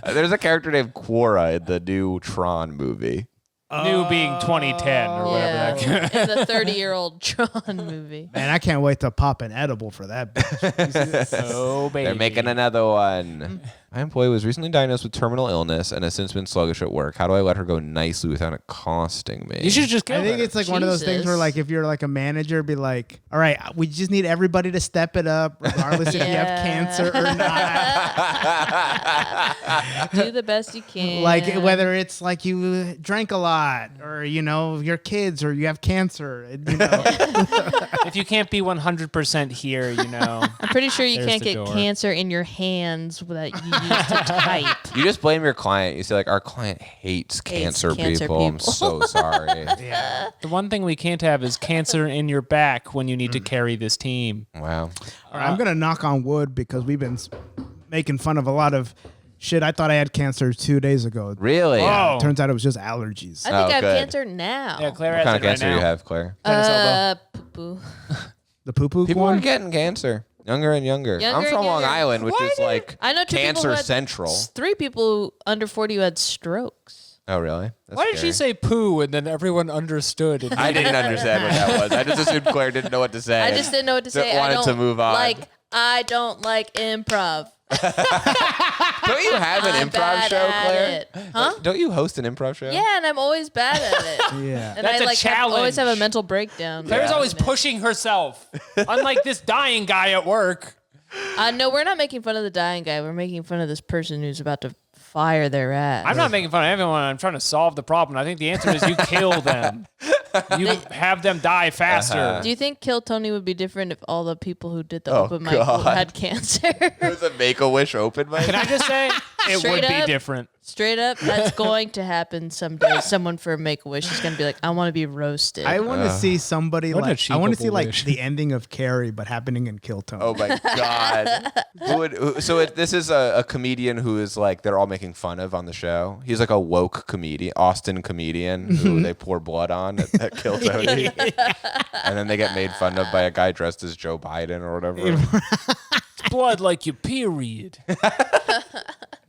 There's a character named Quora in the new Tron movie. New being 2010 or whatever. Yeah. That In the 30-year-old Tron movie. Man, I can't wait to pop an edible for that bitch. Oh baby, They're making another one. My employee was recently diagnosed with terminal illness and has since been sluggish at work. How do I let her go nicely without it costing me? You should just kill I think her. it's like one of those things where Jesus. like if you're like a manager, be like, all right, we just need everybody to step it up, regardless if you have Yeah. cancer or not. Do the best you can. Like whether it's like you drank a lot or your kids or you have cancer. If you can't be 100% here, I'm pretty sure you There's can't the get door. cancer in your hands that you use to type. You just blame your client. You say like, our client hates cancer cancer people. I'm people. so sorry. The one thing we can't have is cancer in your back when you need to carry this team. Wow. All right, I'm gonna knock on wood because we've been making fun of a lot of shit. I thought I had cancer 2 days ago. Really? Oh. Turns out it was just allergies. I think Oh, I have good. cancer now. Yeah, Claire What has kind of it right cancer now. do you have, Claire? Tennis elbow. Poo-poo. The poo-poo People one? are getting cancer. Younger and younger. Younger I'm from and Long younger. Island, which is like I know 2 people cancer who had central. 3 people under 40 who had strokes. Oh, really? That's Why did she scary. say poo and then everyone understood? And I didn't understand what that was. I just assumed Claire didn't know what to say. I just didn't know what to say. I Wanted don't to move on. I don't like improv. Don't you have an I'm improv bad show, at Claire? it. Huh? Don't you host an improv show? Yeah, and I'm always bad at it. Yeah. And That's I a like always have a challenge. mental breakdown. Claire's Yeah. always pushing herself. Unlike this dying guy at work. No, we're not making fun of the dying guy. We're making fun of this person who's about to fire their ass. I'm not making fun of everyone. I'm trying to solve the problem. I think the answer is you kill them. You have them die faster. Do you think Kill Tony would be different if all the people who did the Oh, open mic God. had cancer? It was a Make-A-Wish open mic. Can I just say it Straight would be up. different? Straight up, that's going to happen someday. Someone for Make-A-Wish is going to be like, I want to be roasted. I want to see somebody What a like I want to see cheapable like wish. the ending of Carrie, but happening in Kill Tony. Oh my god! This is a comedian who is like they're all making fun of on the show. He's like a woke comedian, Austin comedian who they pour blood on at Kill Tony, and then they get made fun of by a guy dressed as Joe Biden or whatever. Blood like you, period.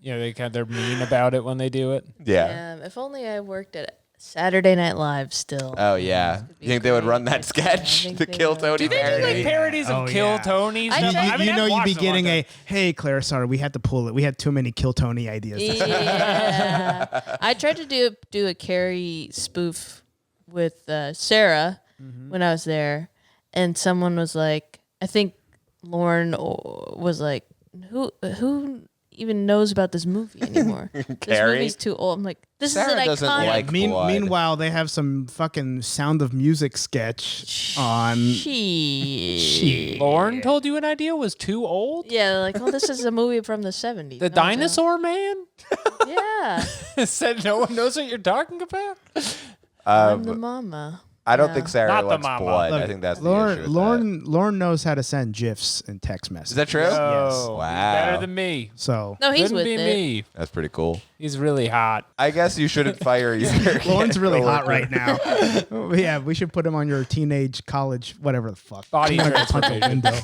They're mean about it when they do it. Yeah. If only I worked at Saturday Night Live still. Oh yeah. You think they would run that I sketch? think The they Kill would. Tony Do they do parody? like parodies of Oh, Kill yeah. Tony's? I stuff? tried- I mean, you I've know you'd watched be them all getting the a hey Claire, sorry, we had to pull it. We had too many Kill Tony ideas. Yeah. I tried to do a Carrie spoof with Sarah, when I was there, and someone was like, I think Lauren was like, who even knows about this movie anymore? This Carrie? movie's too old. I'm like, this Sarah is doesn't an iconic. like blood. Meanwhile, they have some fucking Sound of Music sketch on. Lauren told you an idea was too old? Yeah, like, oh, this is a movie from the 70s. The dinosaur man? Yeah. Said no one knows what you're talking about? I'm the mama. I don't Yeah. think Sarah Not the likes mama. blood. Look, I think that's the issue with that. Lauren knows how to send GIFs and text messages. Is that true? Oh, Wow. Better than me. So No, he's Couldn't with be it. me. That's pretty cool. He's really hot. I guess you shouldn't fire your Lauren's really hot coworker. right now. Yeah, we should put him on your teenage college, whatever the fuck. Body I'm gonna punch a transformation. window.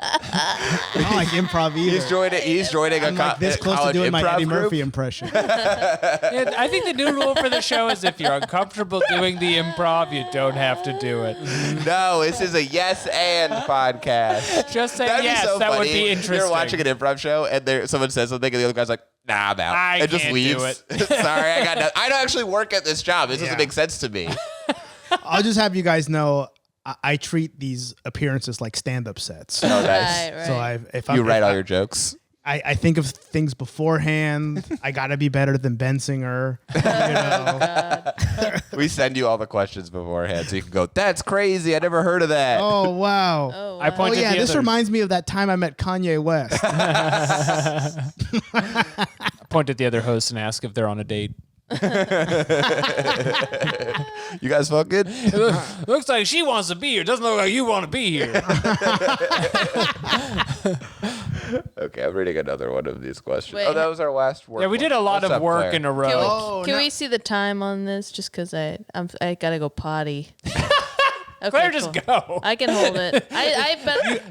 I don't like improv either. He's joining I'm like this close to college doing my improv Eddie group. Murphy impression. Yeah, I think the new rule for the show is if you're uncomfortable doing the improv, you don't have to do it. No, this is a yes and podcast. Just say That'd yes. be so that funny. would be interesting. You're watching an improv show and someone says something and the other guy's like, nah, I'm out. I and just can't leaves. do it. Sorry, I got nothing. I don't actually work at this job. This Yeah. doesn't make sense to me. I'll just have you guys know I treat these appearances like stand-up sets. Oh, nice. Right. So if You write all your jokes. I think of things beforehand. I gotta be better than Bensinger. You know? We send you all the questions beforehand so you can go, that's crazy. I never heard of that. Oh wow. Oh, I wow. Oh pointed yeah, the this other, reminds me of that time I met Kanye West. point at the other host and ask if they're on a date. You guys fucking? Looks like she wants to be here. Doesn't look like you want to be here. Okay, I'm reading another one of these questions. Wait. Oh, that was our last work. Yeah, we did a lot What's of up, work Claire? in a row. Can, we, Oh, can no. we see the time on this? Just because I gotta go potty. Okay, Claire, just cool. go. I can hold it. I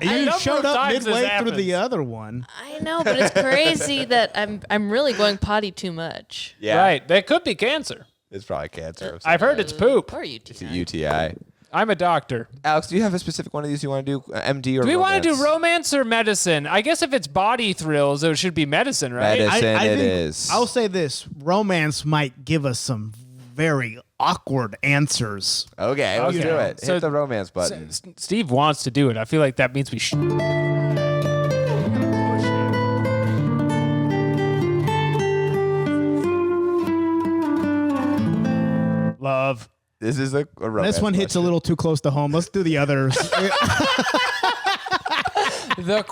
You number showed of up times this midway through happens. the other one. I know, but it's crazy that I'm really going potty too much. Yeah, Right. That could be cancer. It's probably cancer. of some I've heard it's poop. Or you It's a UTI. I'm a doctor. Alex, do you have a specific one of these you want to do? MD or Do we want to do romance? romance or medicine? I guess if it's body thrills, it should be medicine, right? Medicine. I It think is. I'll say this: romance might give us some very awkward answers. Okay, let's Okay. do it. So- Hit the romance button. Steve wants to do it. I feel like that means we should. Love. This is a romance This one hits a question. little too close to home. Let's do the others. The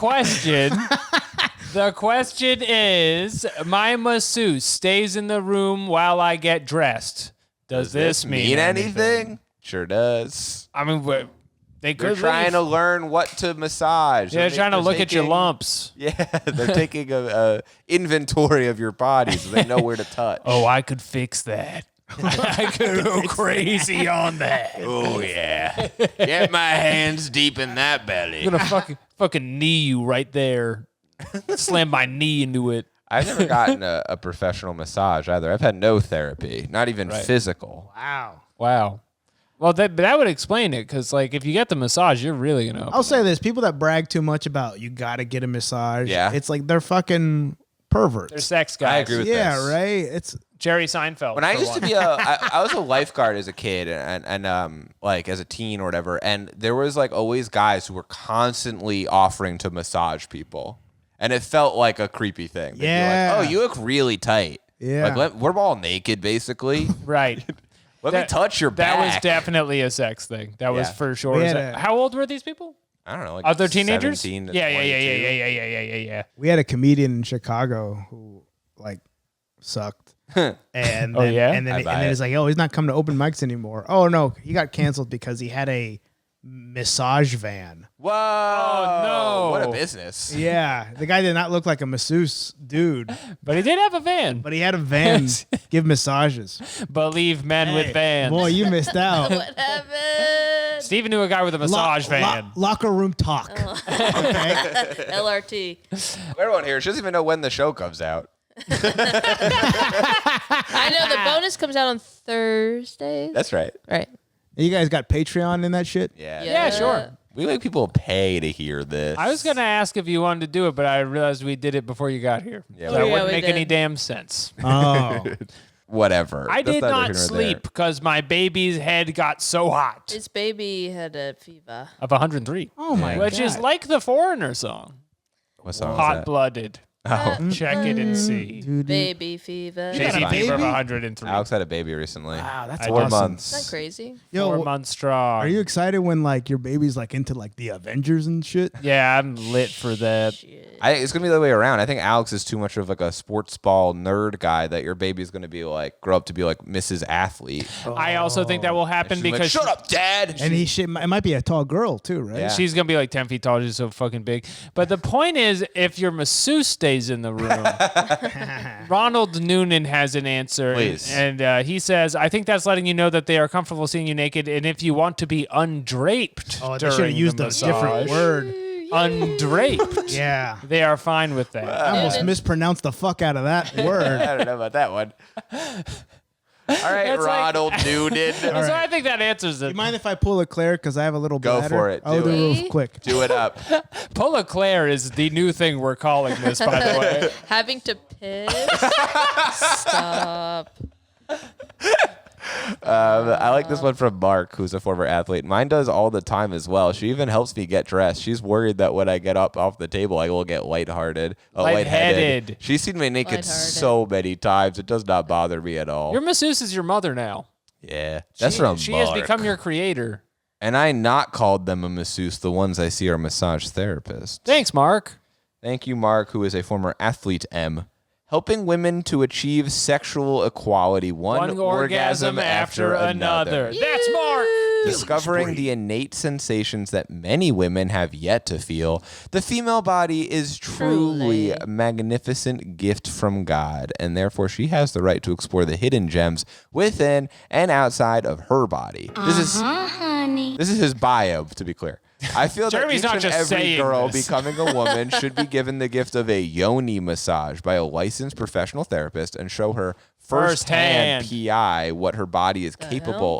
question is, my masseuse stays in the room while I get dressed. Does this mean anything? Sure does. I mean, they They're could trying leave. to learn what to massage. They're trying to look at your taking- lumps. Yeah, they're taking a inventory of your body so they know where to touch. Oh, I could fix that. I could go crazy on that. Oh, yeah. Get my hands deep in that belly. I'm gonna fucking knee you right there. Slam my knee into it. I've never gotten a professional massage either. I've had no therapy, not even physical. Wow. Wow. Well, that would explain it, because like if you get the massage, you're really gonna. I'll say this: people that brag too much about you got to get a massage. Yeah. It's like they're fucking perverts. They're sex guys. I agree with yeah, this. right. It's Jerry Seinfeld. When I for used to one. be I was a lifeguard as a kid and like as a teen or whatever, and there was like always guys who were constantly offering to massage people, and it felt like a creepy thing. They'd be Yeah. like, oh, you look really tight. Yeah. Like we're all naked basically. Right. Let me touch your That back. was definitely a sex thing. That was Yeah. for sure. We had How old were these people? I don't know. Like Are they teenagers? 17 to Yeah. 22. we had a comedian in Chicago who like sucked. And then, Oh, yeah? and then, I and buy then it. he's like, oh, he's not coming to open mics anymore. Oh no, he got canceled because he had a massage van. Whoa! no. What a business! Yeah, the guy did not look like a masseuse dude, But he did have a van. but he had a van give massages. Believe men with vans. Boy, you missed out. What happened? Steven knew a guy with a massage van. Locker room talk. Okay. LRT. Everyone here, she doesn't even know when the show comes out. I know the bonus comes out on Thursdays. That's right. Right. You guys got Patreon in that shit? Yeah. Yeah, sure. We make people pay to hear this. I was gonna ask if you wanted to do it, but I realized we did it before you got here. Yeah, so we that did. wouldn't we make did. any damn sense. Oh. whatever. I That's did neither not here nor sleep there. because my baby's head got so hot His baby had a fever. of 103. Oh my god. Which is like the Foreigner song. What song is Hot that? blooded. Oh, Check it and see. Baby fever. You got a Baby fever of baby? 103. Alex had a baby recently. Wow, that's I 4 know. months. Isn't that crazy? Yo, 4 months strong. are you excited when like your baby's like into like the Avengers and shit? Yeah, I'm lit for that. Shit. It's gonna be the other way around. I think Alex is too much of like a sports ball nerd guy that your baby's gonna be like grow up to be like Mrs. Athlete. I also think that will happen She's like, because shut up, Dad. And it might be a tall girl too, right? Yeah. she's gonna be like 10 feet tall. She's so fucking big. But the point is, if your masseuse stays in the room, Ronald Noonan has an answer, Please. and he says, "I think that's letting you know that they are comfortable seeing you naked, and if you want to be undraped, Oh, they during should have used the a different massage, word. Undraped. Yeah. They are fine with that. I almost mispronounced the fuck out of that word. I don't know about that one. All right, That's like- Ronald Noonan. So I think that answers it. You mind if I pull a Claire because I have a little Go bladder? for it. I'll Do do it it. real quick. Do it up. Pull a Claire is the new thing we're calling this, by the way. Having to piss. Stop. I like this one from Mark, who's a former athlete. Mine does all the time as well. She even helps me get dressed. She's worried that when I get up off the table, I will get lightheaded. Lightheaded. She's seen me naked Lighthearted. so many times. It does not bother me at all. Your masseuse is your mother now. Yeah, that's she, from She Mark. has become your creator. And I not called them a masseuse. The ones I see are massage therapists. Thanks, Mark. Thank you, Mark, who is a former athlete M. Helping women to achieve sexual equality one orgasm after another. That's Mark. Discovering the innate sensations that many women have yet to feel, the female body is truly a magnificent gift from God, and therefore she has the right to explore the hidden gems within and outside of her body. This is his bio, to be clear. I feel that Jeremy's each not and just every saying girl this. becoming a woman should be given the gift of a yoni massage by a licensed professional therapist and show her firsthand PI what her body is capable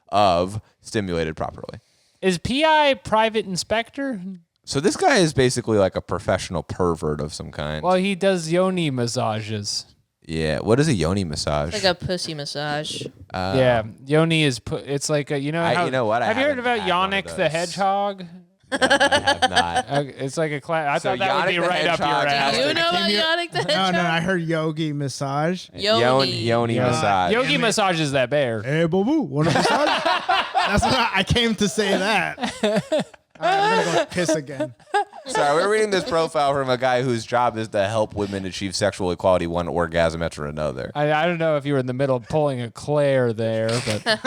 of stimulated properly. Is PI private inspector? So this guy is basically like a professional pervert of some kind. Well, he does yoni massages. Yeah. What is a yoni massage? Like a pussy massage. Yeah, yoni is. It's like a, you know. I- How, you know what? I have you heard haven't about had one of Yannick the those. Hedgehog? I have not. It's like a class. I So thought that would be Yannick the right up your Hedgehog ass. has You to- know about Yannick the Hedgehog? No, I heard yogi massage. Yoni massage. Yogi massages that bear. Hey, boo boo, want a massage? That's what I came to say that. All right, I'm gonna go piss again. Sorry, we're reading this profile from a guy whose job is to help women achieve sexual equality one orgasm after another. I don't know if you were in the middle of pulling a Claire there, but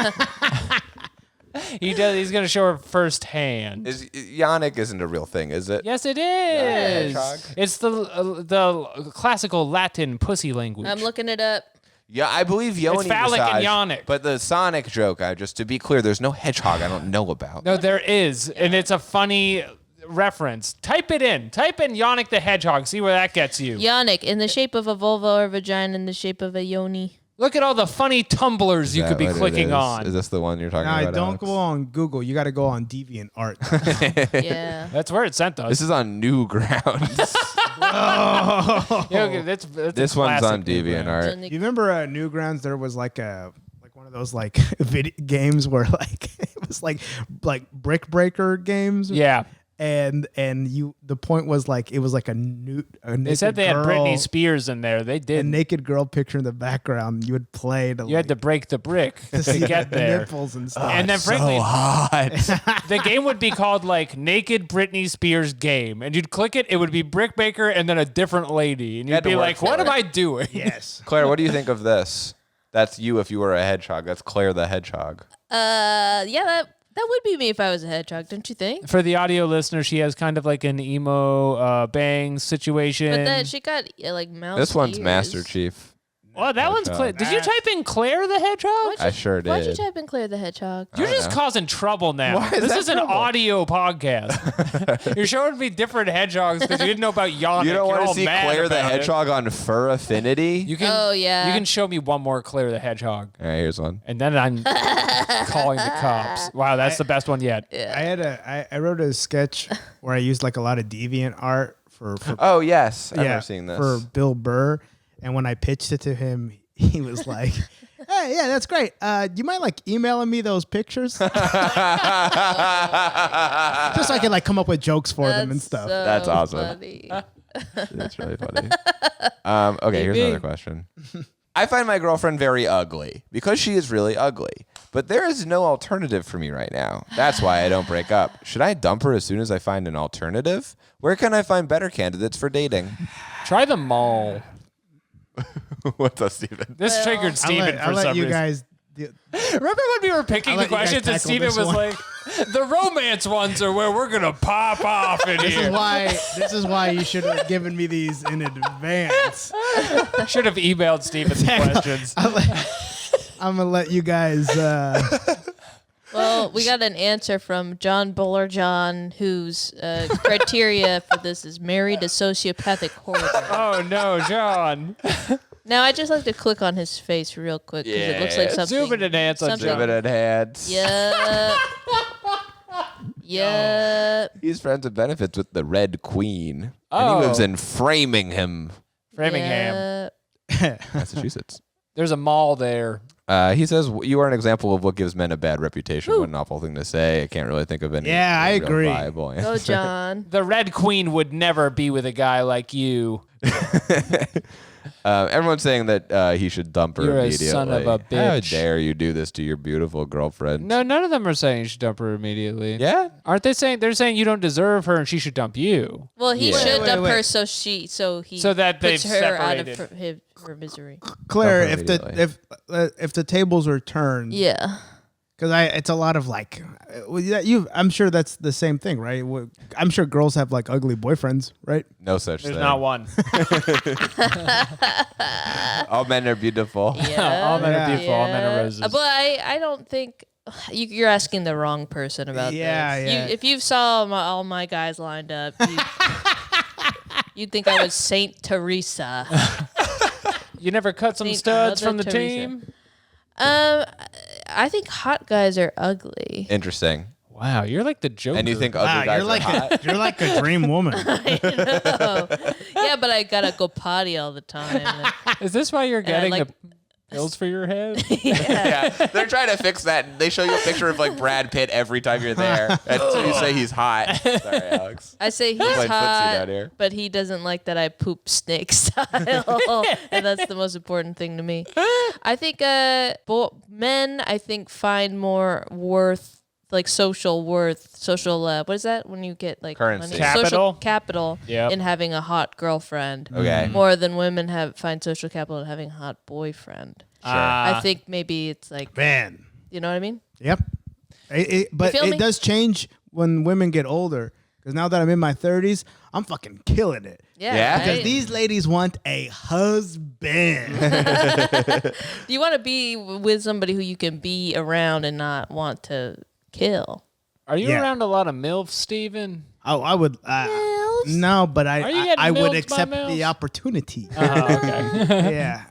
he does. He's going to show her firsthand. Yannick isn't a real thing, is it? Yes, it is. Hedgehog? It's the classical Latin pussy language. I'm looking it up. Yeah, I believe Yoni phallic and massage, Yannick. But the Sonic joke, just to be clear, there's no hedgehog I don't know about. No, there is, and it's a funny reference. Type it in. Type in Yannick the Hedgehog. See where that gets you. Yannick, in the shape of a vulva or vagina, in the shape of a yoni. Look at all the funny tumblers you Is could that be what it clicking is? on. Is this the one you're talking Nah, about? don't Alex? go on Google. You got to go on DeviantArt. Yeah. That's where it sent us. This is on Newgrounds. Yeah, okay, that's This a one's classic on DeviantArt. And the- You remember Newgrounds? There was like one of those like video games where like it was like brick breaker games. Yeah. And the point was like it was like a They said they had Britney Spears in there. They a did. naked girl picture in the background. You would play to You had to break the brick to see get the there. nipples and stuff. And then, frankly, hot. the game would be called like Naked Britney Spears Game, and you'd click it. It would be Brick Baker and then a different lady, and You you'd had to be work like, for "What it. am I doing?" Yes. Claire, what do you think of this? That's you if you were a hedgehog. That's Claire the hedgehog. yeah, that would be me if I was a hedgehog, don't you think? For the audio listener, she has kind of like an emo bang situation. But then she got like mouse This one's ears. Master Chief. Well, that one's Claire. Did you type in Claire the Hedgehog? I sure Why'd you did. type in Claire the Hedgehog? You're I don't just know. causing trouble now. Why is This that is an trouble? audio podcast. You're showing me different hedgehogs because you didn't know about Yannick. You don't You're want all to see mad Claire the about it. hedgehog on Fur Affinity? You can, Oh, yeah. You can show me one more Claire the Hedgehog, All right, here's one. and then I'm calling the cops. Wow, that's the best one yet. I wrote a sketch where I used like a lot of deviant art for Oh, yes. I remember seeing this. for Bill Burr, and when I pitched it to him, he was like, "Hey, yeah, that's great. Do you mind like emailing me those pictures, just so I can like come up with jokes for them and stuff." So That's awesome. funny. That's really funny. Okay, here's another question. I find my girlfriend very ugly because she is really ugly, but there is no alternative for me right now. That's why I don't break up. Should I dump her as soon as I find an alternative? Where can I find better candidates for dating? Try the mall. What's up, Steven? This triggered Steven for I'll let some you reason. guys. Remember when we were picking I'll the let you guys questions and tackle Steven this was one. like, the romance ones are where we're going to pop off in This here. This is why you should have given me these in advance. Should have emailed Steven the questions. I'm gonna let you guys. Well, we got an answer from John Buller John, whose criteria for this is married a sociopathic hoarder. Oh, no, John. Now, I just like to click on his face real quick because it looks like Yeah, something. zoom it in hands on something- Zoom it in hands. Yep. Yep. He's friends with benefits with the Red Queen. And Oh. he lives in Framingham, Framingham. Yep. Massachusetts. There's a mall there. He says, you are an example of what gives men a bad reputation. What an awful thing to say. I can't really think of any Yeah, I real agree. viable answer. Go, John. The Red Queen would never be with a guy like you. Everyone's saying that he should dump her You're a immediately. son of a How bitch. dare you do this to your beautiful girlfriend? No, none of them are saying you should dump her immediately. Yeah? Aren't they saying they're saying you don't deserve her and she should dump you? Well, he Yeah. should Wait, dump wait. her so he So that puts they've her out of separated. her misery. Claire, Dump her if the tables are turned, Yeah. because it's a lot of like, I'm sure that's the same thing, right? I'm sure girls have like ugly boyfriends, right? No such There's thing. not one. All men are beautiful. Yeah. All men are Yeah. beautiful. All men are Yeah. roses. But I don't think you're asking the wrong person about Yeah, this. yeah. If you saw all my guys lined up, you'd think I was Saint Teresa. You never cut some Saint studs Mother from the Teresa. team? I think hot guys are ugly. Interesting. Wow, you're like the Joker. And you think ugly guys are hot? you're like a dream woman. Yeah, but I gotta go potty all the time. Is this why you're getting like- the pills for your head? Yeah, they're trying to fix that. They show you a picture of like Brad Pitt every time you're there. And so you say he's hot. Sorry, Alex. I say he's Playing footsie hot, down here. but he doesn't like that I poop snake style, and that's the most important thing to me. I think men, I think, find more worth, like social worth, social what is that when you get like Currency. money? Capital? Social capital Yep. in having a hot girlfriend. Okay. More than women find social capital in having a hot boyfriend. I think maybe it's like, Man. you know what I mean? Yep. But feel it me? does change when women get older. Because now that I'm in my 30s, I'm fucking killing it. Yeah? Because right? these ladies want a husband. You want to be with somebody who you can be around and not want to kill. Are you Yeah. around a lot of MILFs, Steven? Oh, I would. Milfs? No, but Are you I getting would milfed by accept milfs? the opportunity. Okay. Yeah.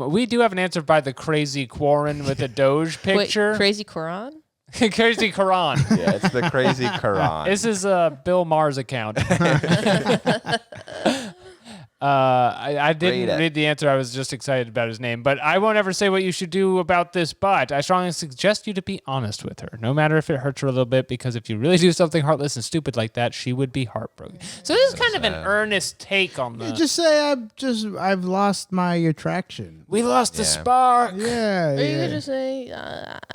We do have an answer by the crazy Quarren with a Doge Wait, picture. Crazy Quran? Crazy Quran. Yeah, it's the crazy Quran. This is Bill Maher's account. I didn't Read it. read the answer. I was just excited about his name. But I won't ever say what you should do about this. But I strongly suggest you to be honest with her, no matter if it hurts her a little bit, because if you really do something heartless and stupid like that, she would be heartbroken. So this is kind of an earnest take on the. Just say I've lost my attraction. We lost the Yeah. spark. Yeah. Or you yeah. could just say,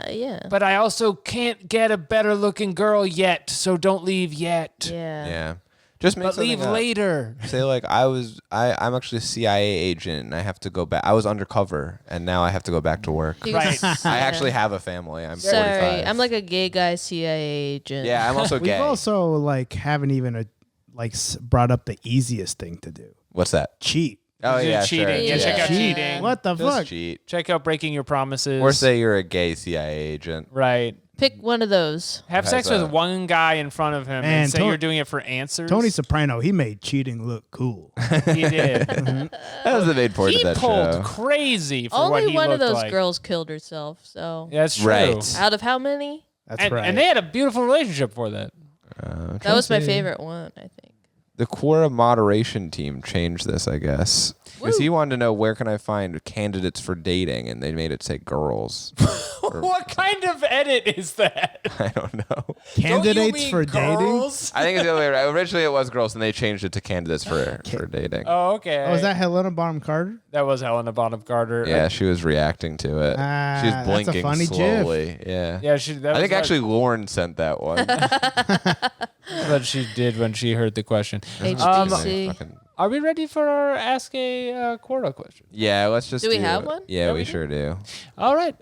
yeah. But I also can't get a better looking girl yet, so don't leave yet. Yeah. Yeah. Just make But leave something up. later. Say like I'm actually a CIA agent and I have to go back. I was undercover and now I have to go back to work. You Right. just- I actually have a family. I'm Sorry, 45. I'm like a gay guy CIA agent. Yeah, I'm also We've gay. also haven't even brought up the easiest thing to do. What's that? Cheat. Oh Is it yeah, cheating? sure. Yeah, check out Yeah. cheating. What the Just fuck? cheat. Check out breaking your promises. Or say you're a gay CIA agent. Right. Pick one of those. Have How's sex that? with one guy in front of him Man, and say Tony- you're doing it for answers. Tony Soprano, he made cheating look cool. He did. That was the main point He of that pulled show. crazy for what Only he one of looked those like. girls killed herself. So Yeah, that's true. Right. out of how many? That's And, right. and they had a beautiful relationship for that. That was my favorite one, I think. The Quora moderation team changed this, I guess. Because he wanted to know where can I find candidates for dating, and they made it say girls. What kind of edit is that? I don't know. Candidates for dating? I think it's the other way around. Originally it was girls, and they changed it to candidates for dating. Oh, okay. Oh, was that Helena Bonham Carter? That was Helena Bonham Carter. Yeah, she was reacting to it. She was blinking that's a funny slowly. Yeah. Yeah, I think actually Lauren sent that one. what she did when she heard the question. HBC. Are we ready for our Ask a Quora question? Yeah, let's just Do we have one? Yeah, we we sure do. All right.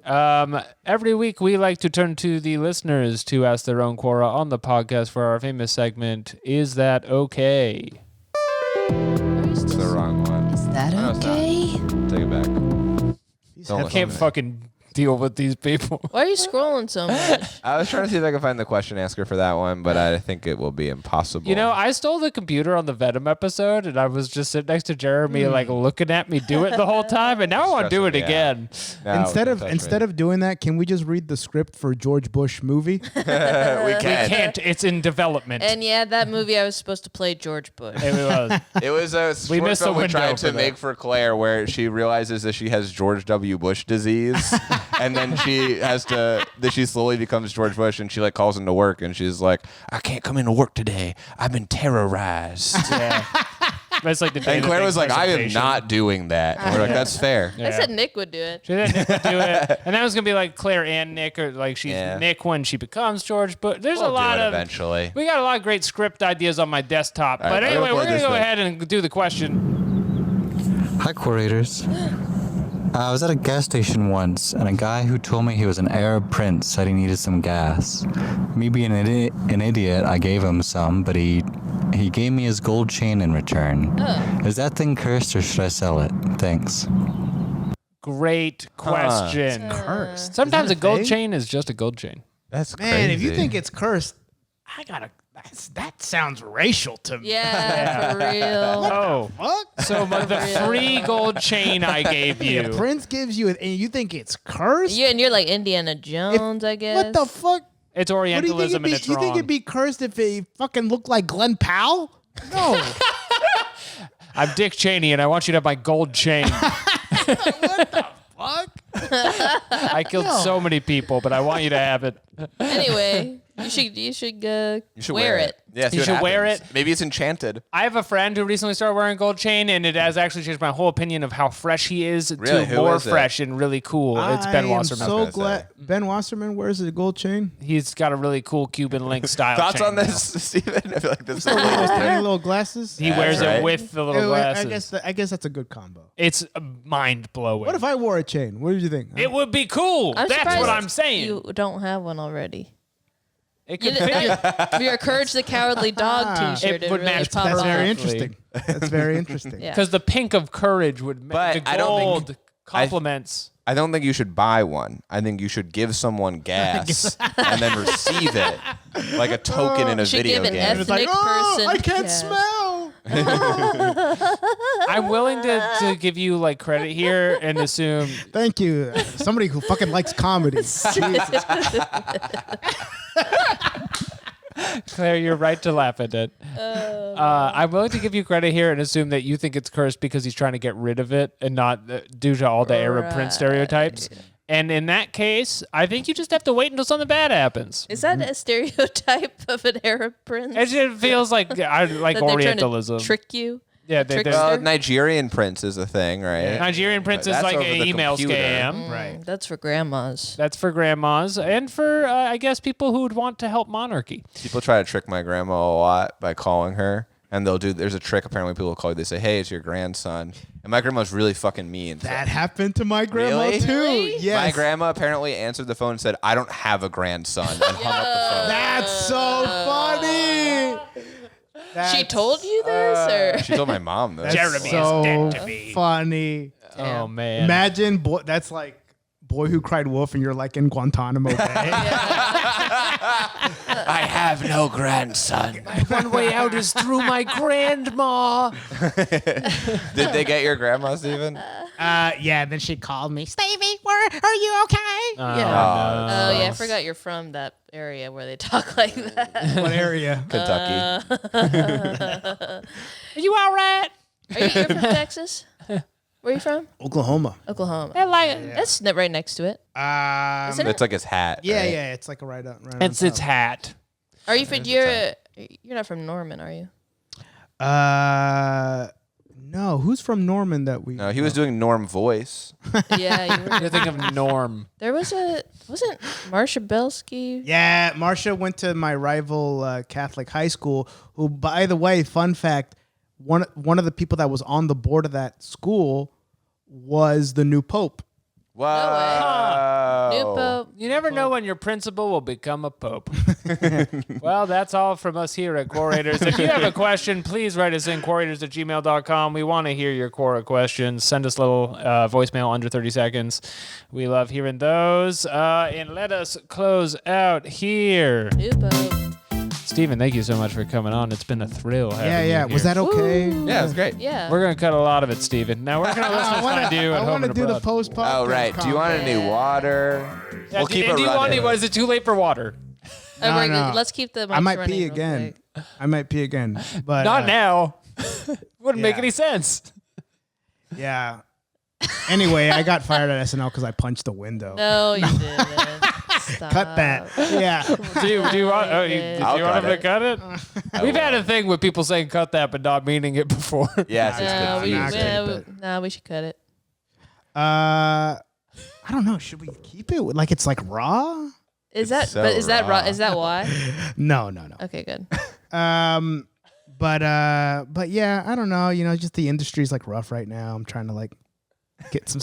Every week we like to turn to the listeners to ask their own Quora on the podcast for our famous segment, Is That Okay? It's the wrong one. Is that okay? Take it back. I can't fucking deal with these people. Why are you scrolling so much? I was trying to see if I could find the question asker for that one, but I think it will be impossible. You know, I stole the computer on the Venom episode, and I was just sitting next to Jeremy, like looking at me do it the whole time, and now I want to do it again. No, Instead of doing that, can we just read the script for George Bush movie? we can. We can't. It's in development. And yeah, that movie I was supposed to play George Bush. It was. It was a We short missed the film we window tried for to that. make for Claire where she realizes that she has George W. Bush disease, and then she she slowly becomes George Bush, and she like calls into work, and she's like, I can't come into work today. I've been terrorized. Yeah. That's like the And Claire was like, I am presentation. not doing that. And we're like, that's fair. Yeah. I said Nick would do it. She said Nick would do it, and that was gonna be like Claire and Nick, or like she's Yeah. Nick when she becomes George. But there's We'll a lot do it of eventually. we got a lot of great script ideas on my desktop. All But right, anyway, we'll we're play gonna this go thing. ahead and do the question. Hi, Quorators. I was at a gas station once, and a guy who told me he was an Arab prince said he needed some gas. Me being an idiot, I gave him some, but he gave me his gold chain in return. Is that thing cursed, or should I sell it? Thanks. Great question. Cursed. Sometimes Is a that gold thing? chain is just a gold chain. That's Man, if you crazy. think it's cursed, that sounds racial to me. Yeah, for real. Oh, Fuck. so the free gold chain I gave The you. prince gives you it, and you think it's cursed? And you're like Indiana Jones, I guess. What the fuck? It's What do you think Orientalism and it's you think wrong. it'd be cursed if it fucking looked like Glenn Powell? No. I'm Dick Cheney, and I want you to have my gold chain. Fuck. I killed so many people, but I want you to have it. Anyway, you should wear it. Yeah, see You what should wear happens. Maybe it's enchanted. I have a friend who recently started wearing gold chain, and it has actually changed my whole opinion of how fresh he is Really? to Who more is it? fresh and really cool. It's Ben I am Wasserman. so gonna glad Ben Wasserman wears a gold chain. He's got a really cool Cuban link style. Thoughts chain on now. this, Steven? I feel like this is Those tiny little glasses. He wears right. it with the little glasses. I guess that's a good combo. It's mind blowing. What if I wore a chain? What did you think? It would be cool. I'm That's surprised what I'm saying. You don't have one already. It You could didn't- fit. your Courage the Cowardly Dog T-shirt It would really match pop That's off. very Exactly. interesting. That's very interesting. Yeah. Because the pink of courage would But make the I don't think- gold compliments. I don't think you should buy one. I think you should give someone gas and then receive it like a token in a You should video give an game. It's like, ethnic person. I can't gas. smell. I'm willing to give you like credit here and assume Thank you. Somebody who fucking likes comedy. Jesus. Claire, you're right to laugh at it. I'm willing to give you credit here and assume that you think it's cursed because he's trying to get rid of it and not due to all the Arab prince stereotypes. And in that case, I think you just have to wait until something bad happens. Is that a stereotype of an Arab prince? It just feels like That they're trying to Orientalism. trick you? Yeah, trick they're Well, Nigerian prince is a thing, right? Nigerian prince is That's like over an the email computer. scam. Right. That's for grandmas. That's for grandmas and for, I guess, people who would want to help monarchy. People try to trick my grandma a lot by calling her. And there's a trick apparently people will call you. They say, hey, it's your grandson. And my grandma's really fucking mean. So That happened to my grandma Really? too. Really? Yes. my grandma apparently answered the phone and said, I don't have a grandson. And hung up the phone. That's so funny. She told you this, or She told my mom this. Jeremy is so dead to me. funny. Oh, man. Imagine that's like Boy Who Cried Wolf, and you're like in Guantanamo Bay. I have no grandson. One way out is through my grandma. Did they get your grandma, Steven? Yeah, then she called me, Stevie, are you okay? Yeah. Oh, yeah. I forgot you're from that area where they talk like that. What area? Kentucky. Are you all right? You're from Texas? Where are you from? Oklahoma. Oklahoma. Yeah. That's right next to it. Um, It's like his hat. yeah, right? yeah, it's like a right on. It's its hat. Are you from? You're not from Norman, are you? No. Who's from Norman that we? No, he was doing Norm voice. Yeah, you were. You're thinking of Norm. There wasn't Marsha Belsky? Yeah, Marsha went to my rival Catholic high school. Who, by the way, fun fact, one of the people that was on the board of that school was the new pope. Wow. New Pope. You never know when your principal will become a pope. Well, that's all from us here at Quorators. If you have a question, please write us in quorators@gmail.com. We want to hear your Quora questions. Send us a little voicemail under 30 seconds. We love hearing those. And let us close out here. New Pope. Stephen, thank you so much for coming on. It's been a thrill having you Yeah. here. Was that okay? Yeah, it's great. Yeah. We're going to cut a lot of it, Stephen. Now, we're going to listen to what I do at I home want to and do the abroad. post podcast. Oh, right. Do you want any water? Yeah, We'll keep it do you want running. any? Was it too late for water? No. Let's keep the mics I might running pee real again. quick. I might pee again, but Not now. Wouldn't make yeah. any sense. Yeah. Anyway, I got fired at SNL because I punched the window. No, you didn't. Stop. Cut that. Yeah. Do you want? Oh, do you I'll want cut him to it. cut it? We've had a thing with people saying "cut that" but not meaning it before. Yes, it's No, confusing. we should cut it. I don't know. Should we keep it like it's like raw? Is that so but is that raw. is that why? No. Okay, good. But yeah, I don't know. You know, just the industry's like rough right now. I'm trying to like get some.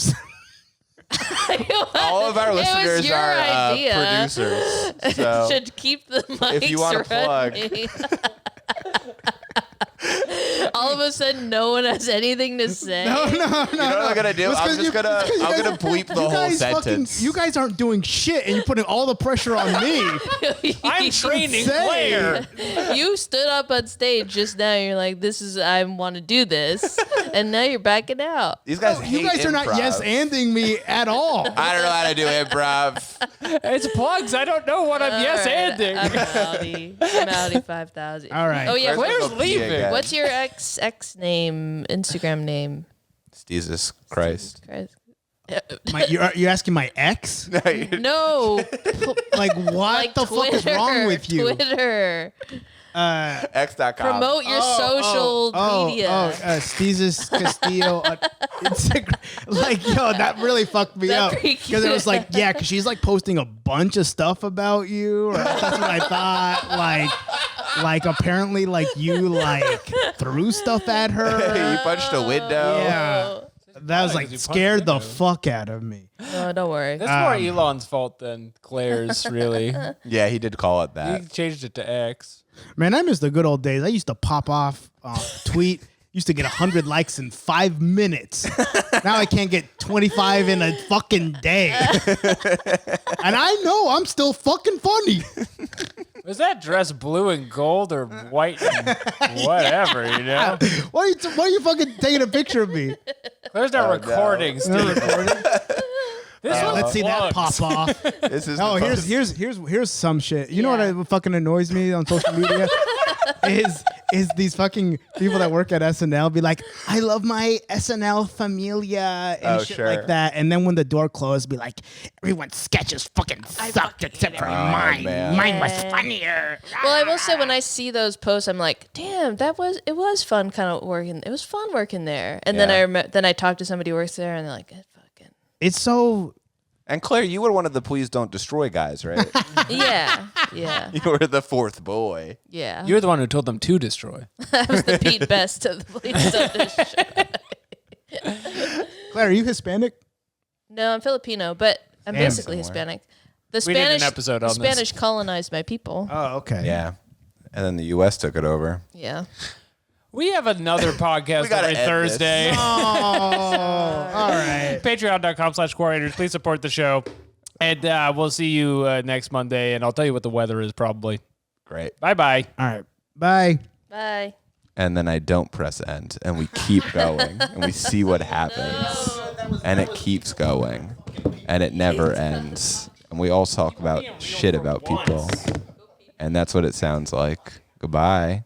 All of our It was listeners your are idea. producers. So Should keep the mics if you want to plug, running. All of a sudden, no one has anything to say. No. you know what I'm gonna do? I'm gonna bleep the whole sentence. You guys aren't doing shit, and you're putting all the pressure on me. I'm training insane. Claire. You stood up on stage just now. You're like, "This is I want to do this," and now you're backing out. These guys, You guys are not improv. yes-anding me at all. I don't know how to do improv. It's plugs. I don't know what I'm yes-anding. I'm outie 5,000. All right. Oh yeah. Claire's Go pee leaving. again. What's your ex name? Instagram name? Jesus Christ. Christ. You're asking my ex? No. Like what Like the fuck is wrong with you? Twitter. X.com. Promote your social media. Steezus Castillo. Instagram. Like, yo, that really fucked me That's up. pretty Because it was like, yeah, because she's like posting a bunch of stuff about you. Or that's what I thought. Like apparently, like you like threw stuff at her. You punched a window. Yeah. That was like Because you punched scared the window. fuck out of me. No, don't worry. That's more Elon's fault than Claire's, really. Yeah, he did call it He that. changed it to X. Man, I miss the good old days. I used to pop off tweet. Used to get 100 likes in 5 minutes. Now I can't get 25 in a fucking day. And I know I'm still fucking funny. Was that dress blue and gold or white and whatever, you know? Why are you fucking taking a picture of me? Claire's not recording, Steve. This one's Let's see that plugs. pop off. This is Oh, the here's some shit. You know Yeah. what fucking annoys me on social media is these fucking people that work at SNL be like, I love my SNL familia and Oh, shit sure. like that, and then when the door closed, be like, everyone's sketches fucking sucked except for mine. man. Mine was funnier. Well, I will say when I see those posts, I'm like, damn, it was fun kind of working. It was fun working there. And Yeah. then I talk to somebody who works there, and they're like, fucking It's so. And Claire, you were one of the please don't destroy guys, right? yeah. You were the fourth boy. Yeah. You're the one who told them to destroy. I was the Pete Best of the Police Don't Destroy. Claire, are you Hispanic? No, I'm Filipino, but I'm Damn, basically somewhere. Hispanic. The We did an Spanish episode on this. Spanish colonized my people. Oh, okay. Yeah. And then the U.S. took it over. Yeah. We have another podcast gotta every end Thursday. Oh, all right. Patreon.com/Quorators. Please support the show. And we'll see you next Monday. And I'll tell you what the weather is probably. Great. Bye-bye. All right. Bye. Bye. And then I don't press end, and we keep going, and we see what happens. and it keeps going, and it never ends. And we all talk about shit about people, and that's what it sounds like. Goodbye.